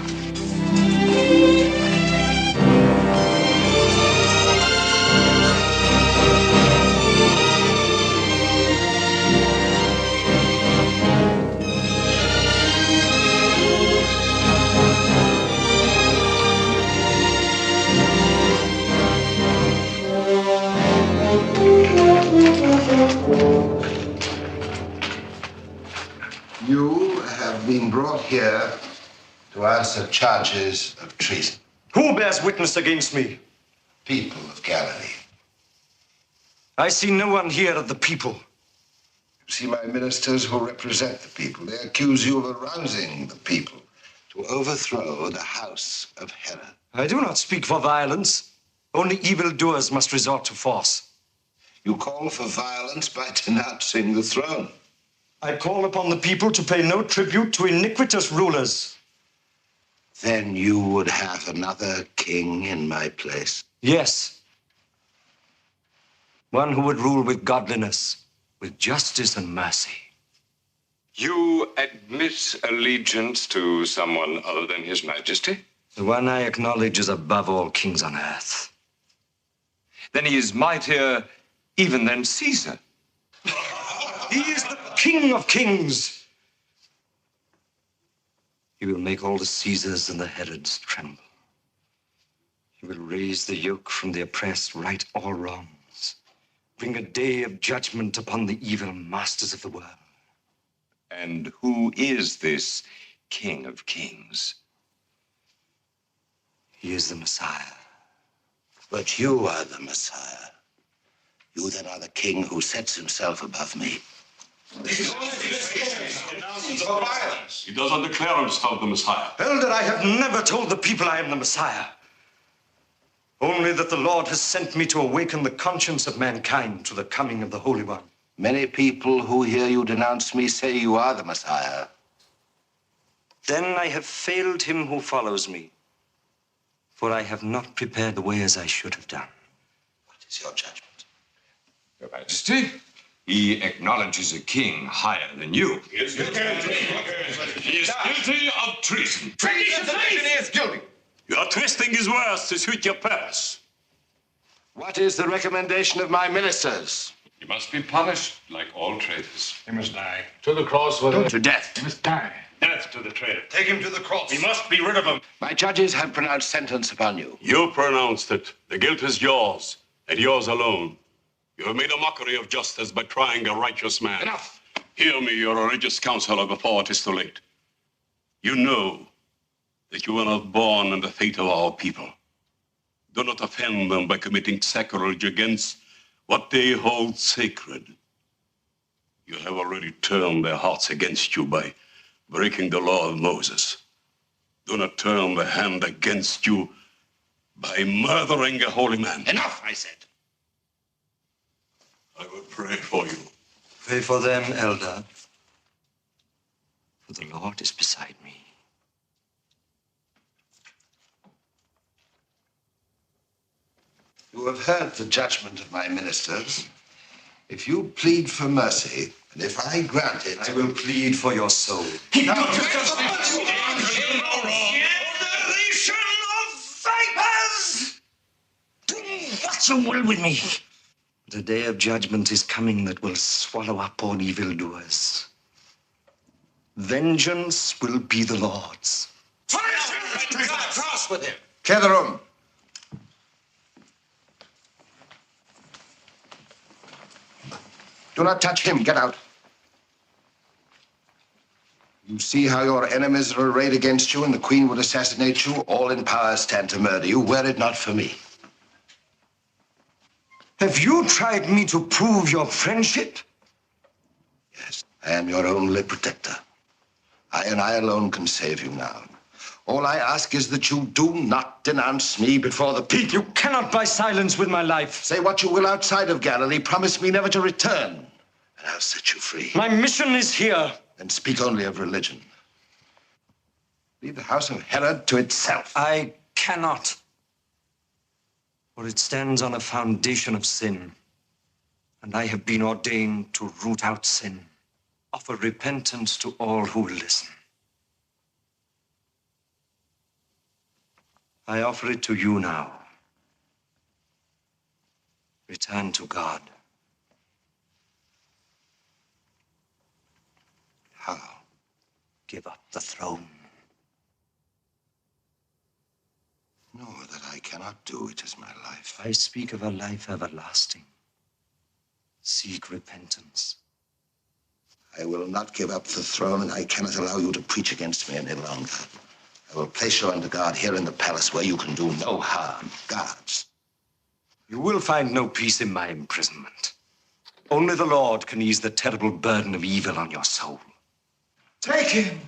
You have been brought here to answer charges of treason. Who bears witness against me? People of Galilee. I see no one here of the people. See, my ministers who represent the people, they accuse you of arousing the people to overthrow the house of Herod. I do not speak for violence. Only evildoers must resort to force. You call for violence by denouncing the throne. I call upon the people to pay no tribute to iniquitous rulers. Then you would have another king in my place. Yes. One who would rule with godliness, with justice and mercy. You admit allegiance to someone other than His Majesty? The one I acknowledge is above all kings on earth. Then he is mightier even than Caesar. He is the King of kings. He will make all the Caesars and the Herods tremble. He will raise the yoke from the oppressed, right all wrongs, bring a day of judgment upon the evil masters of the world. And who is this King of Kings? He is the Messiah. But you are the Messiah. You then are the king who sets himself above me. He doesn't declare himself the Messiah. Elder, I have never told the people I am the Messiah. Only that the Lord has sent me to awaken the conscience of mankind to the coming of the Holy One. Many people who hear you denounce me say you are the Messiah. Then I have failed him who follows me, for I have not prepared the way as I should have done. What is your judgment? Your Majesty, he acknowledges a king higher than you. He is guilty of treason. He is guilty. You are twisting his words to suit your purpose. What is the recommendation of my ministers? He must be punished like all traitors. He must die. To the cross with him. To death. He must die. Death to the traitor. Take him to the cross. We must be rid of him. My judges have pronounced sentence upon you. You pronounced it. The guilt is yours, and yours alone. You have made a mockery of justice by trying a righteous man. Enough! Hear me, your religious counselor, before it is too late. You know that you were not born in the fate of our people. Do not offend them by committing sacrilege against what they hold sacred. You have already turned their hearts against you by breaking the law of Moses. Do not turn the hand against you by murdering a holy man. Enough, I said. I will pray for you. Pray for them, Elder, for the Lord is beside me. You have heard the judgment of my ministers. If you plead for mercy, and if I grant it, I will plead for your soul. Generation of vipers! Do what you will with me. The day of judgment is coming that will swallow up all evildoers. Vengeance will be the Lord's. Cross with him. Clear the room. Do not touch him. Get out. You see how your enemies are arrayed against you and the Queen would assassinate you? All in power stand to murder you, were it not for me. Have you tried me to prove your friendship? Yes, I am your only protector. I and I alone can save you now. All I ask is that you do not denounce me before the people. You cannot buy silence with my life. Say what you will outside of Galilee. Promise me never to return, and I'll set you free. My mission is here. Then speak only of religion. Leave the house of Herod to itself. I cannot. For it stands on a foundation of sin. And I have been ordained to root out sin. Offer repentance to all who will listen. I offer it to you now. Return to God. How? Give up the throne. No, that I cannot do. It is my life. I speak of a life everlasting. Seek repentance. I will not give up the throne, and I cannot allow you to preach against me any longer. I will place you under guard here in the palace where you can do no harm. Guards. You will find no peace in my imprisonment. Only the Lord can ease the terrible burden of evil on your soul. Take him!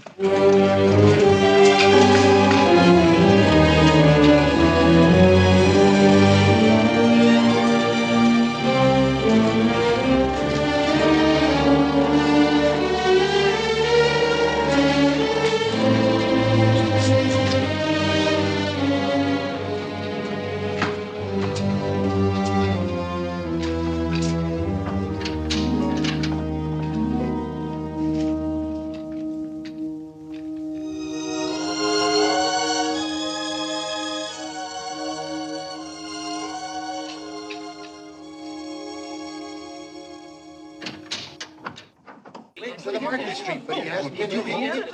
To the Market Street, but he hasn't been here.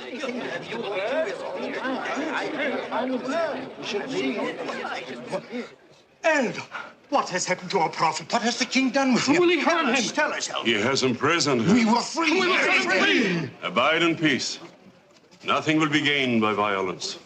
Elder, what has happened to our prophet? What has the king done with him? Will he Tell hurt us, him? tell us, Elder. He has imprisoned her. We were free. We were free. Abide in peace. Nothing will be gained by violence.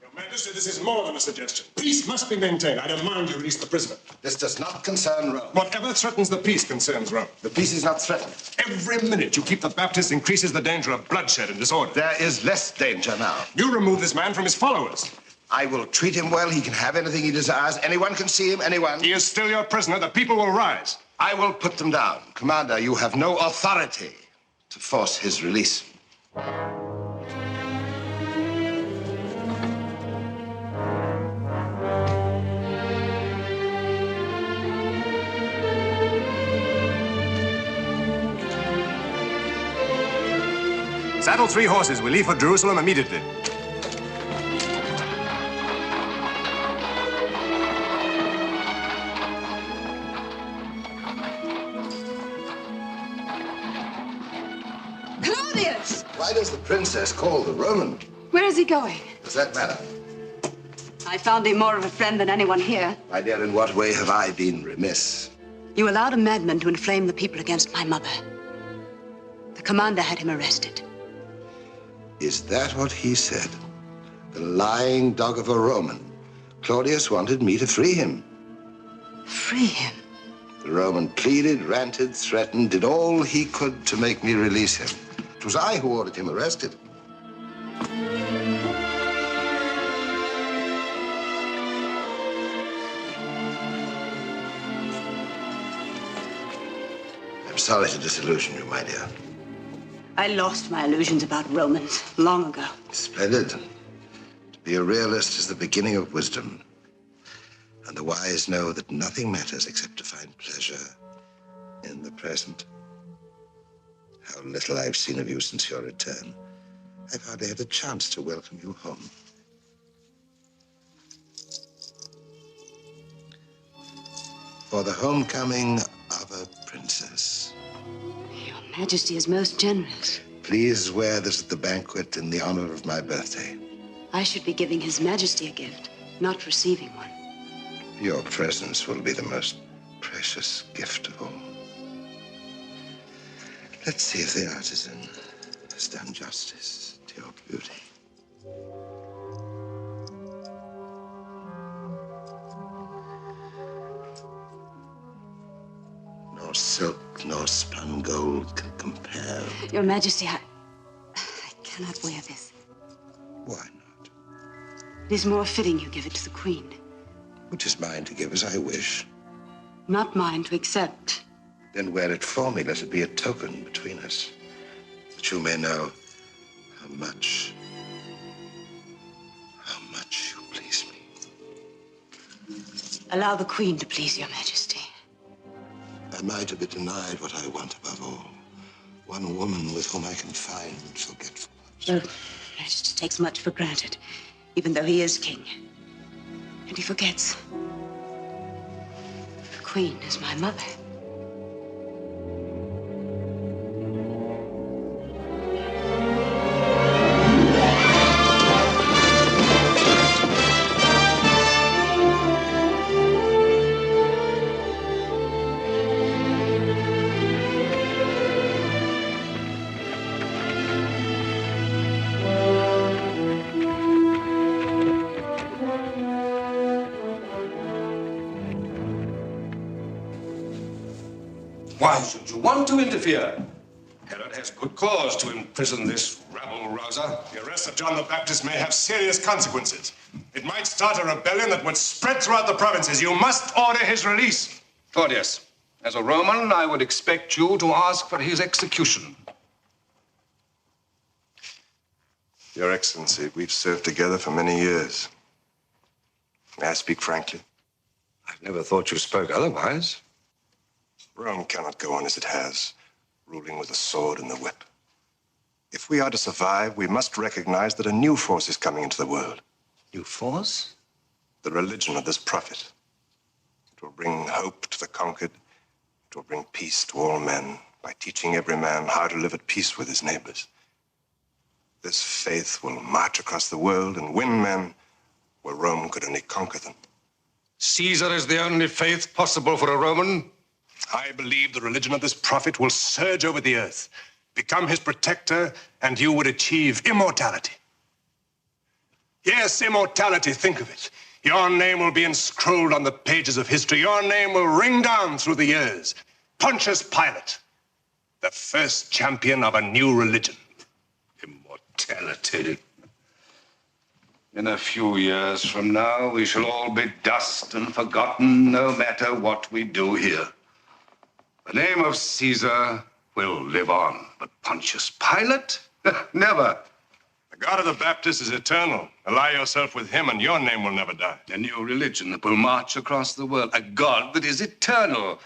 Your Majesty, this is more than a suggestion. Peace must be maintained. I demand you release the prisoner. This does not concern Rome. Whatever threatens the peace concerns Rome. The peace is not threatened. Every minute you keep the Baptists increases the danger of bloodshed and disorder. There is less danger now. You remove this man from his followers. I will treat him well. He can have anything he desires. Anyone can see him, anyone. He is still your prisoner. The people will rise. I will put them down. Commander, you have no authority to force his release. Saddle 3 horses. We leave for Jerusalem immediately. Claudius! Why does the princess call the Roman? Where is he going? Does that matter? I found him more of a friend than anyone here. My dear, in what way have I been remiss? You allowed a madman to inflame the people against my mother. The commander had him arrested. Is that what he said? The lying dog of a Roman. Claudius wanted me to free him. Free him? The Roman pleaded, ranted, threatened, did all he could to make me release him. It was I who ordered him arrested. I'm sorry to disillusion you, my dear. I lost my illusions about Romans long ago. Splendid. To be a realist is the beginning of wisdom. And the wise know that nothing matters except to find pleasure in the present. How little I've seen of you since your return. I've hardly had a chance to welcome you home. For the homecoming of a princess. Your Majesty is most generous. Please wear this at the banquet in the honor of my birthday. I should be giving His Majesty a gift, not receiving one. Your presence will be the most precious gift of all. Let's see if the artisan has done justice to your beauty. Nor silk nor spun gold can compare. Your Majesty, I cannot wear this. Why not? It is more fitting you give it to the Queen. Which is mine to give as I wish. Not mine to accept. Then wear it for me. Let it be a token between us. That you may know how much you please me. Allow the Queen to please Your Majesty. Am I to be denied what I want above all? One woman with whom I can find forgetfulness. Your Majesty takes much for granted, even though he is king. And he forgets. The Queen is my mother. Why should you want to interfere? Herod has good cause to imprison this rabble-rouser. The arrest of John the Baptist may have serious consequences. It might start a rebellion that would spread throughout the provinces. You must order his release. Claudius, as a Roman, I would expect you to ask for his execution. Your Excellency, we've served together for many years. May I speak frankly? I've never thought you spoke otherwise. Rome cannot go on as it has, ruling with the sword and the whip. If we are to survive, we must recognize that a new force is coming into the world. New force? The religion of this prophet. It will bring hope to the conquered. It will bring peace to all men by teaching every man how to live at peace with his neighbors. This faith will march across the world and win men where Rome could only conquer them. Caesar is the only faith possible for a Roman. I believe the religion of this prophet will surge over the earth, become his protector, and you would achieve immortality. Yes, immortality, think of it. Your name will be inscrolled on the pages of history. Your name will ring down through the years. Pontius Pilate, the first champion of a new religion. Immortality. In a few years from now, we shall all be dust and forgotten, no matter what we do here. The name of Caesar will live on, but Pontius Pilate? Never. The God of the Baptists is eternal. Ally yourself with him, and your name will never die. A new religion that will march across the world. A God that is eternal.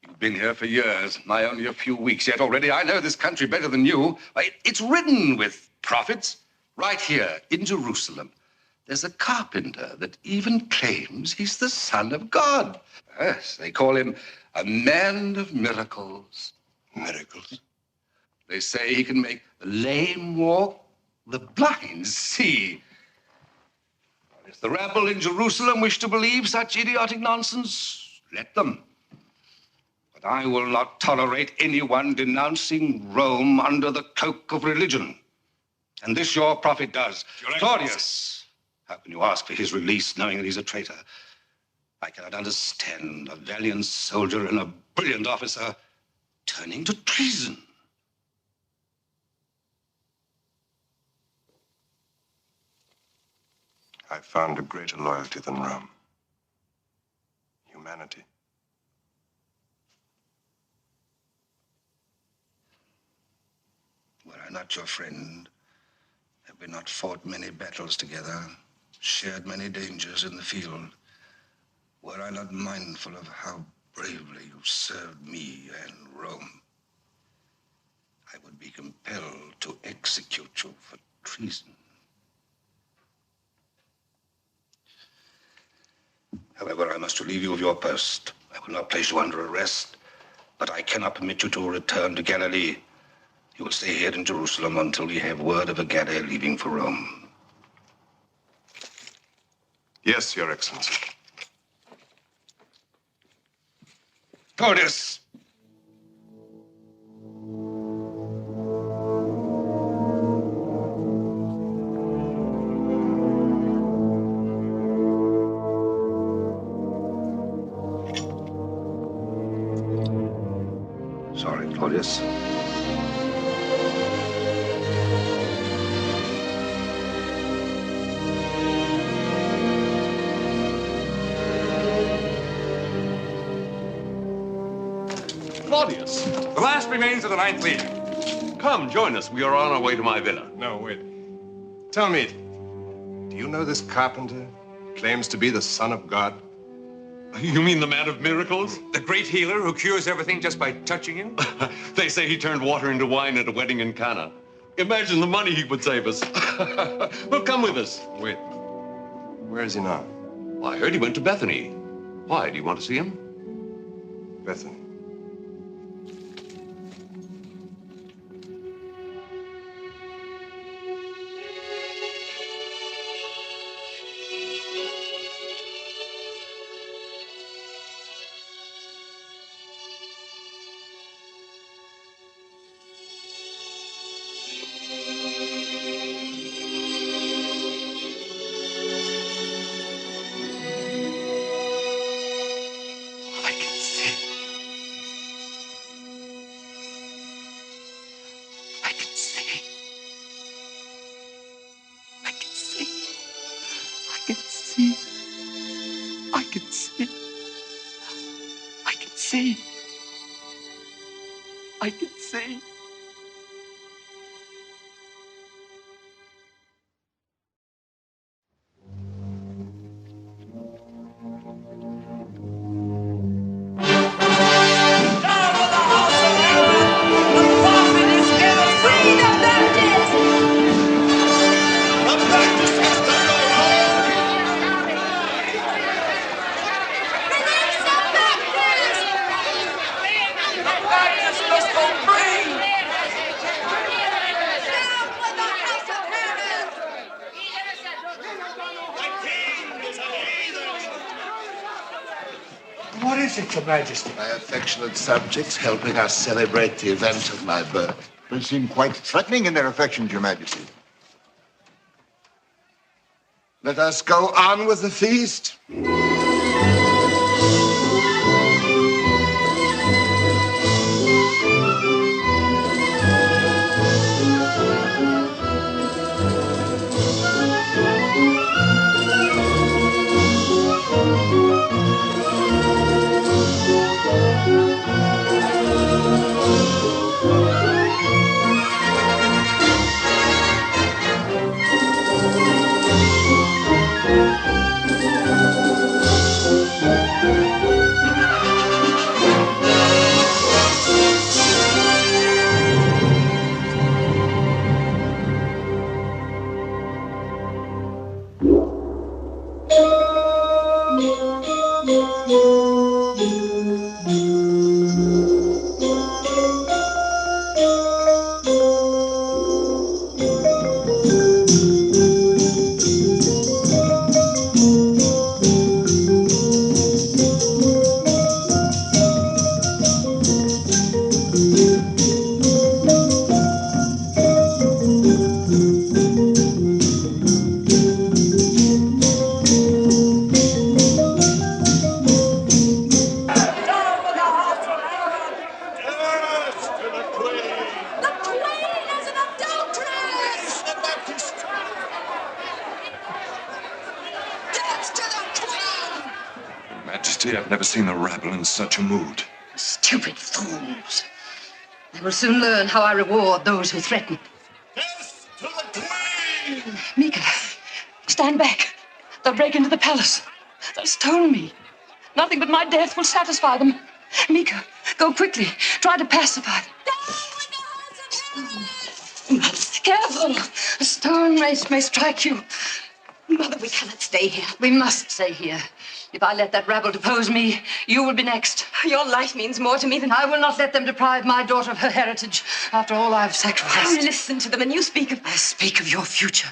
You've been here for years, I only a few weeks yet. Already I know this country better than you. It's ridden with prophets. Right here in Jerusalem, there's a carpenter that even claims he's the Son of God. Yes, they call him a man of miracles. Miracles? They say he can make the lame walk, the blind see. If the rabble in Jerusalem wish to believe such idiotic nonsense, let them. But I will not tolerate anyone denouncing Rome under the cloak of religion. And this your prophet does. Claudius, how can you ask for his release knowing that he's a traitor? I cannot understand a valiant soldier and a brilliant officer turning to treason. I found a greater loyalty than Rome. Humanity. Were I not your friend, have we not fought many battles together, shared many dangers in the field, were I not mindful of how bravely you served me and Rome, I would be compelled to execute you for treason. However, I must relieve you of your post. I will not place you under arrest, but I cannot permit you to return to Galilee. You will stay here in Jerusalem until we have word of a galley leaving for Rome. Yes, Your Excellency. Claudius! Sorry, Claudius. Claudius, the last remains of the Ninth Legion. Come, join us. We are on our way to my villa. No, wait. Tell me, do you know this carpenter claims to be the Son of God? You mean the man of miracles? The great healer who cures everything just by touching him? They say he turned water into wine at a wedding in Cana. Imagine the money he would save us. Well, come with us. Wait. Where is he now? Well, I heard he went to Bethany. Why? Do you want to see him? Bethany. see. I can see. I can see. I can see. What is it, Your Majesty? My affectionate subjects helping us celebrate the event of my birth. They seem quite threatening in their affections, Your Majesty. Let us go on with the feast. Majesty, I've never seen the rabble in such a mood. Stupid fools. They will soon learn how I reward those who threaten. Death to the Queen! Mika, stand back. They'll break into the palace. They'll stone me. Nothing but my death will satisfy them. Mika, go quickly. Try to pacify them. Careful. A stone race may strike you. Mother, we cannot stay here. We must stay here. If I let that rabble depose me, you will be next. Your life means more to me than... I will not let them deprive my daughter of her heritage after all I've sacrificed. Listen to them and you speak of... I speak of your future.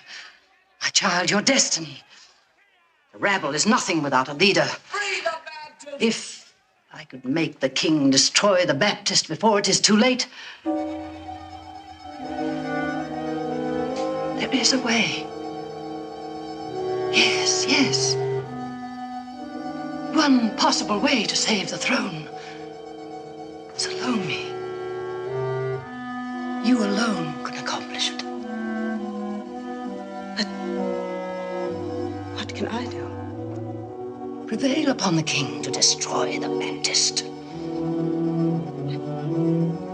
My child, your destiny. The rabble is nothing without a leader. If I could make the king destroy the Baptist before it is too late, there is a way. Yes, yes. One possible way to save the throne. Salome. You alone can accomplish it. But what can I do? Prevail upon the king to destroy the Baptist.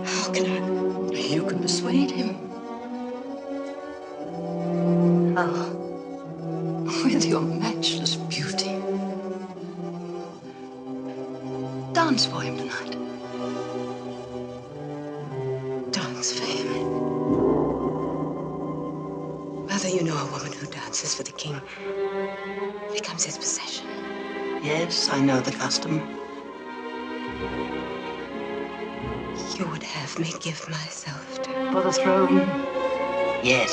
How can I? You can persuade him. How? With your matchless beauty. Dance for him tonight. Dance for him. Mother, you know a woman who dances for the king becomes his possession. Yes, I know the custom. You would have me give myself to... For the throne? Yes.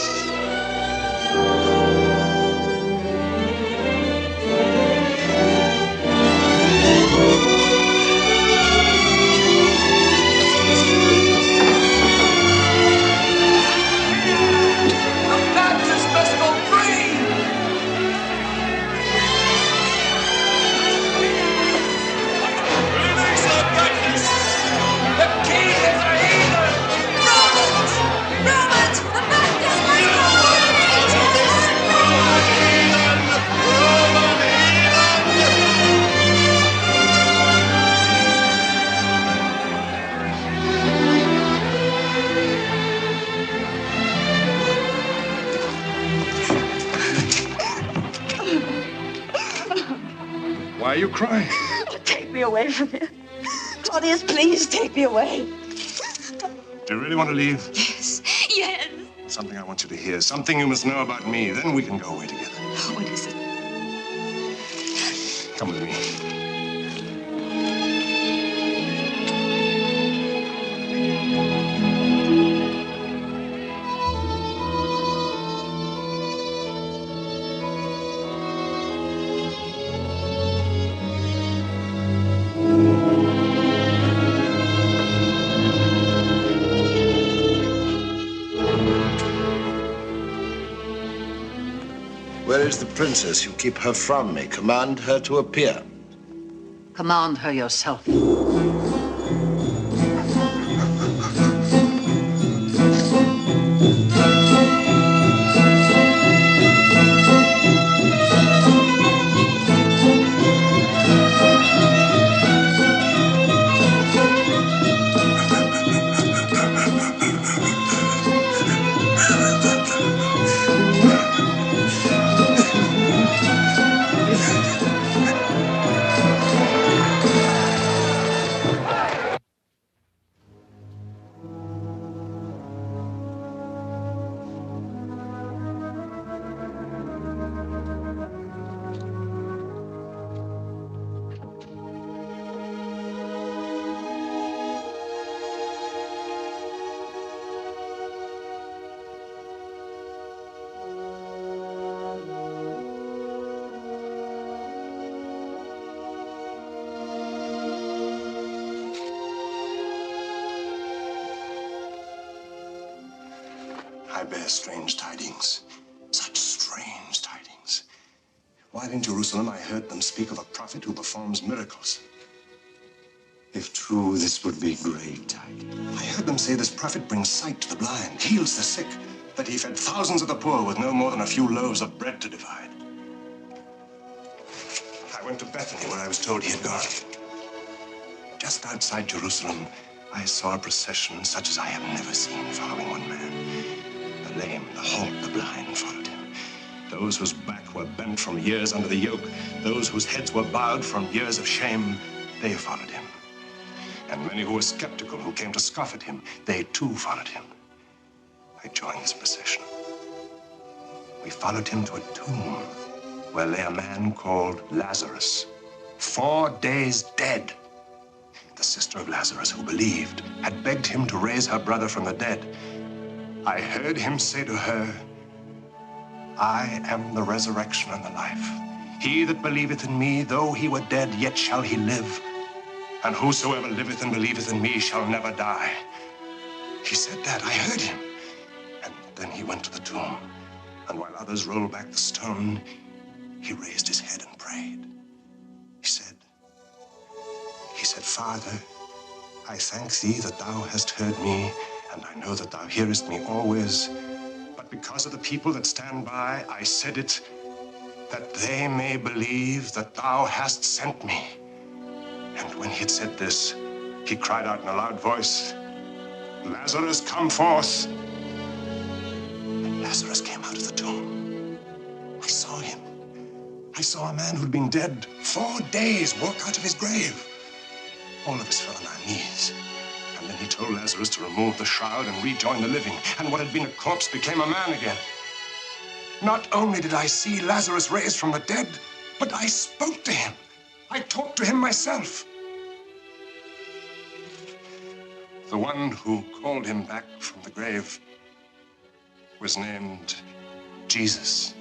Romans! The Baptist must go free! Why are you crying? Take me away from here. Claudius, please take me away. Do you really want to leave? Yes, yes. Something I want you to hear. Something you must know about me. Then we can go away together. What is it? Come with me. Where is the princess? You keep her from me. Command her to appear. Command her yourself. I bear strange tidings. Such strange tidings. While in Jerusalem, I heard them speak of a prophet who performs miracles. If true, this would be great tidings. I heard them say this prophet brings sight to the blind, heals the sick, that he fed thousands of the poor with no more than a few loaves of bread to divide. I went to Bethany, where I was told he had gone. Just outside Jerusalem, I saw a procession such as I have never seen following one man. The lame, the halt, the blind followed him. Those whose back were bent from years under the yoke, those whose heads were bowed from years of shame, they followed him. And many who were skeptical, who came to scoff at him, they too followed him. I joined this procession. We followed him to a tomb where lay a man called Lazarus, 4 days dead. The sister of Lazarus, who believed, had begged him to raise her brother from the dead. I heard him say to her, I am the resurrection and the life. He that believeth in me, though he were dead, yet shall he live. And whosoever liveth and believeth in me shall never die. He said that. I heard him. And then he went to the tomb. And while others rolled back the stone, he raised his head and prayed. He said, Father, I thank thee that thou hast heard me, and I know that thou hearest me always. But because of the people that stand by, I said it, that they may believe that thou hast sent me. And when he had said this, he cried out in a loud voice, Lazarus, come forth. And Lazarus came out of the tomb. I saw him. I saw a man who'd been dead 4 days walk out of his grave. All of us fell on our knees. And then he told Lazarus to remove the shroud and rejoin the living. And what had been a corpse became a man again. Not only did I see Lazarus raised from the dead, but I spoke to him. I talked to him myself. The one who called him back from the grave was named Jesus.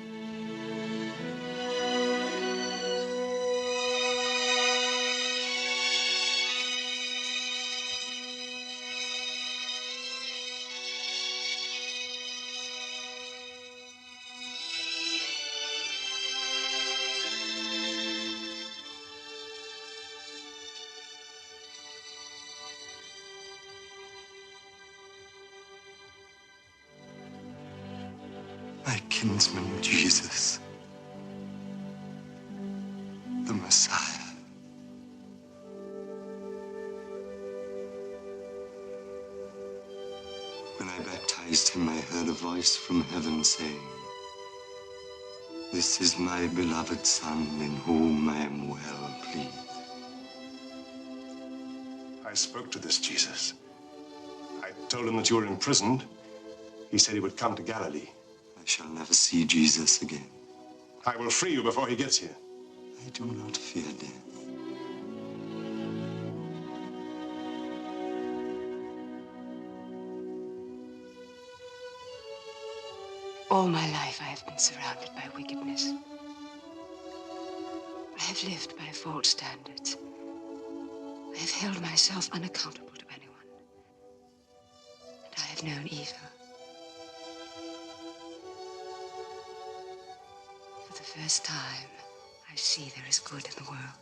My kinsman Jesus, the Messiah. When I baptized him, I heard a voice from heaven saying, This is my beloved Son, in whom I am well pleased. I spoke to this Jesus. I told him that you were imprisoned. He said he would come to Galilee. I shall never see Jesus again. I will free you before he gets here. I do not fear death. All my life I have been surrounded by wickedness. I have lived by false standards. I have held myself unaccountable to anyone. And I have known evil. For the first time, I see there is good in the world.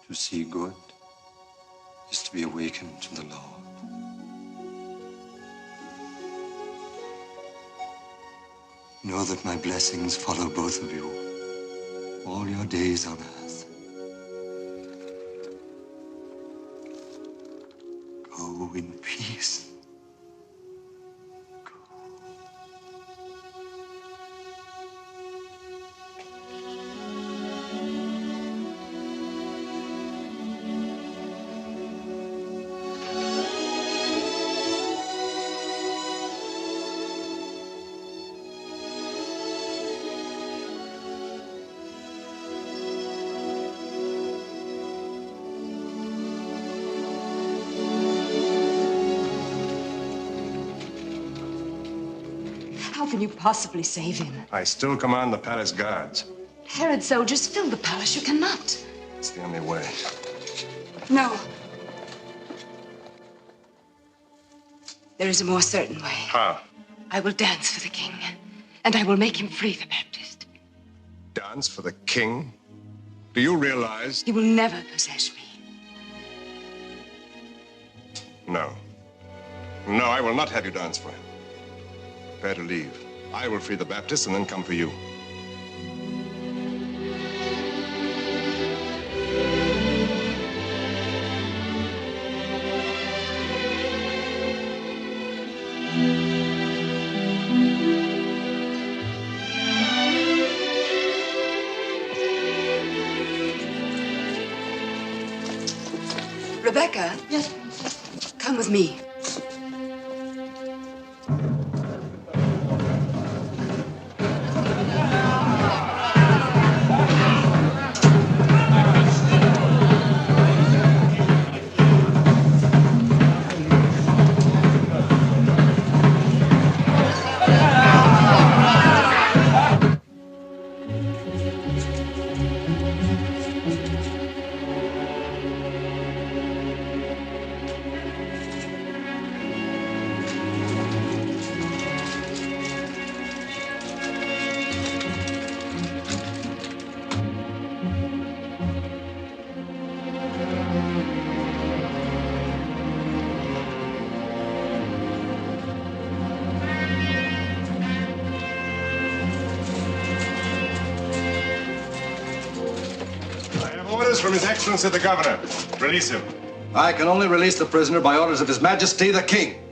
To see good is to be awakened to the Lord. Know that my blessings follow both of you all your days on earth. Go in peace. How can you possibly save him? I still command the palace guards. Herod's soldiers fill the palace. You cannot. It's the only way. No. There is a more certain way. How? I will dance for the king, and I will make him free the Baptist. Dance for the king? Do you realize? He will never possess me. No. No, I will not have you dance for him. Prepare to leave. I will free the Baptist and then come for you. Rebecca. Yes. Come with me. Orders from His Excellency the Governor. Release him. I can only release the prisoner by orders of His Majesty the King.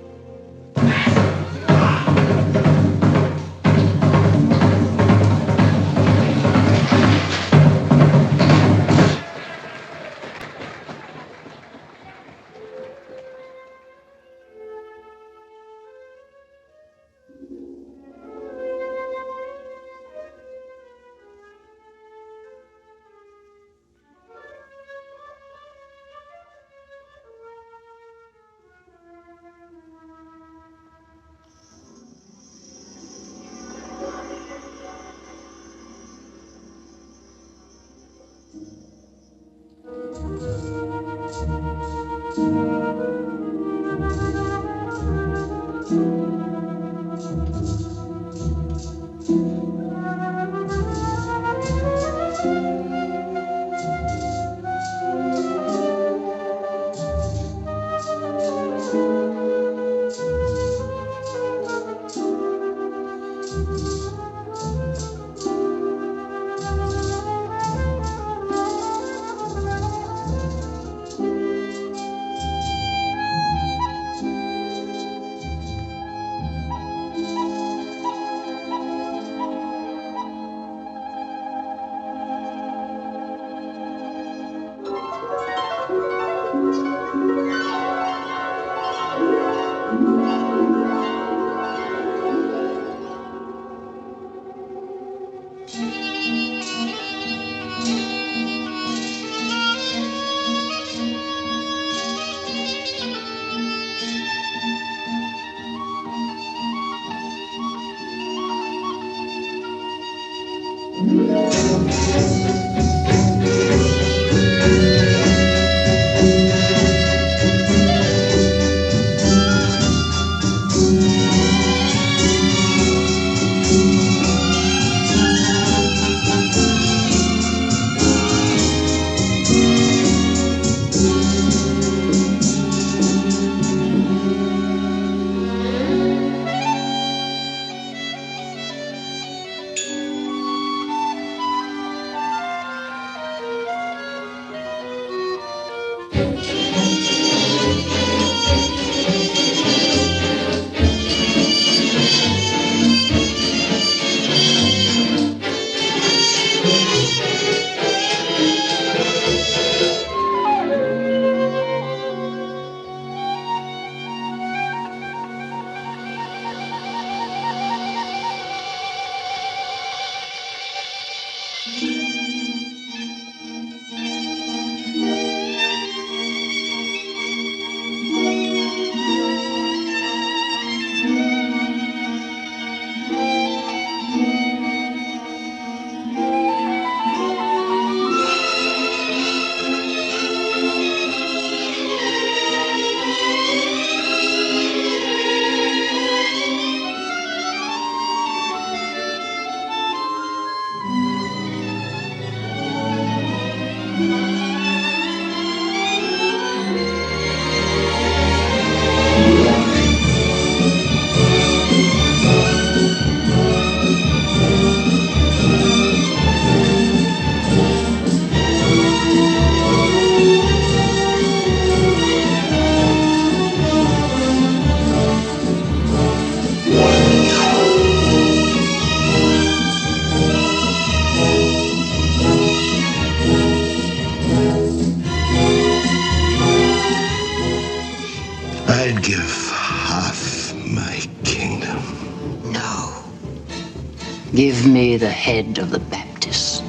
Give me the head of the Baptist.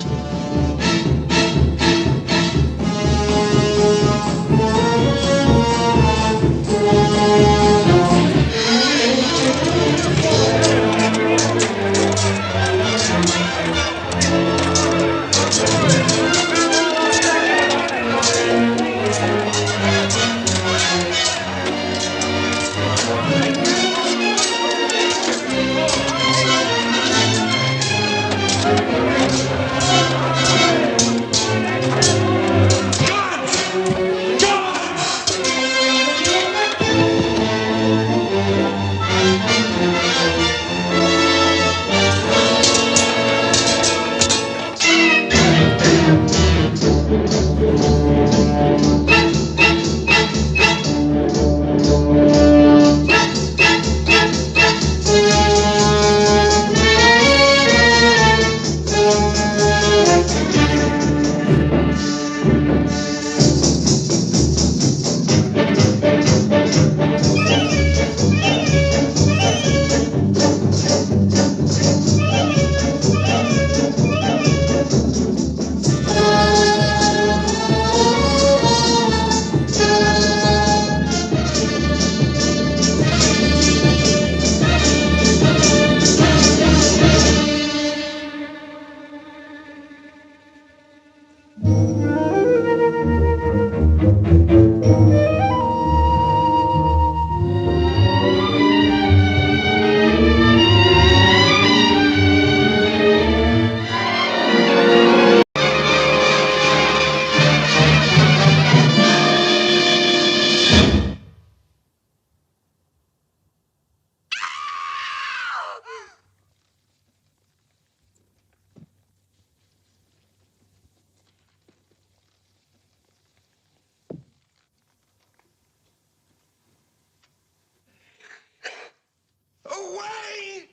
Away!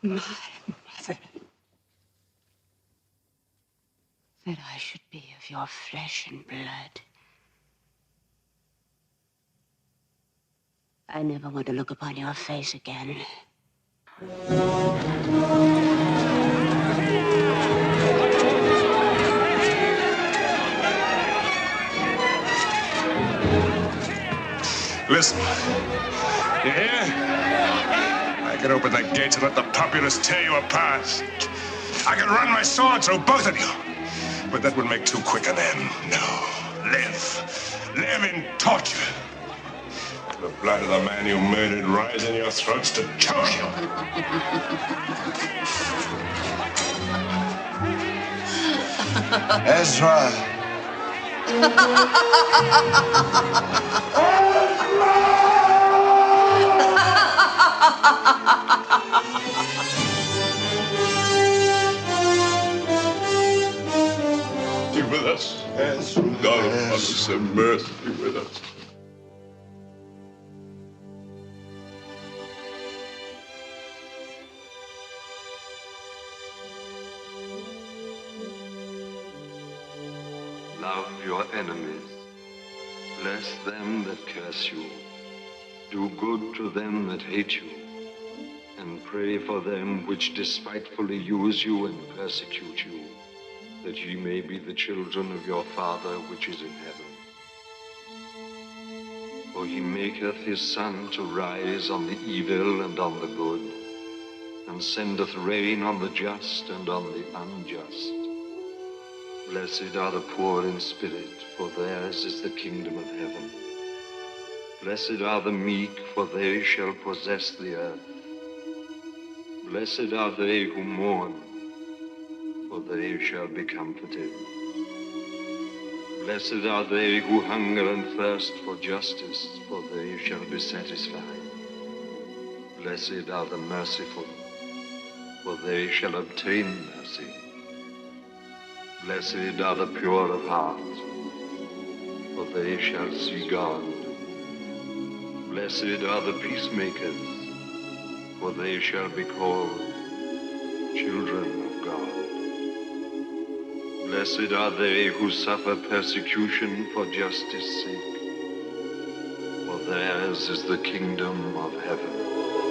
My mother. That I should be of your flesh and blood. I never want to look upon your face again. Listen. You hear? I can open the gates and let the populace tear you apart. I can run my sword through both of you. But that would make too quick an end. No. Live. Live in torture. The blood of the man you murdered rise in your throats to choke you. Ezra. Be with us. God of us, have mercy with us. Love your enemies. Bless them that curse you. Do good to them that hate you. And pray for them which despitefully use you and persecute you, that ye may be the children of your Father which is in heaven. For he maketh his sun to rise on the evil and on the good, and sendeth rain on the just and on the unjust. Blessed are the poor in spirit, for theirs is the kingdom of heaven. Blessed are the meek, for they shall possess the earth. Blessed are they who mourn, for they shall be comforted. Blessed are they who hunger and thirst for justice, for they shall be satisfied. Blessed are the merciful, for they shall obtain mercy. Blessed are the pure of heart, for they shall see God. Blessed are the peacemakers, for they shall be called children of God. Blessed are they who suffer persecution for justice' sake, for theirs is the kingdom of heaven.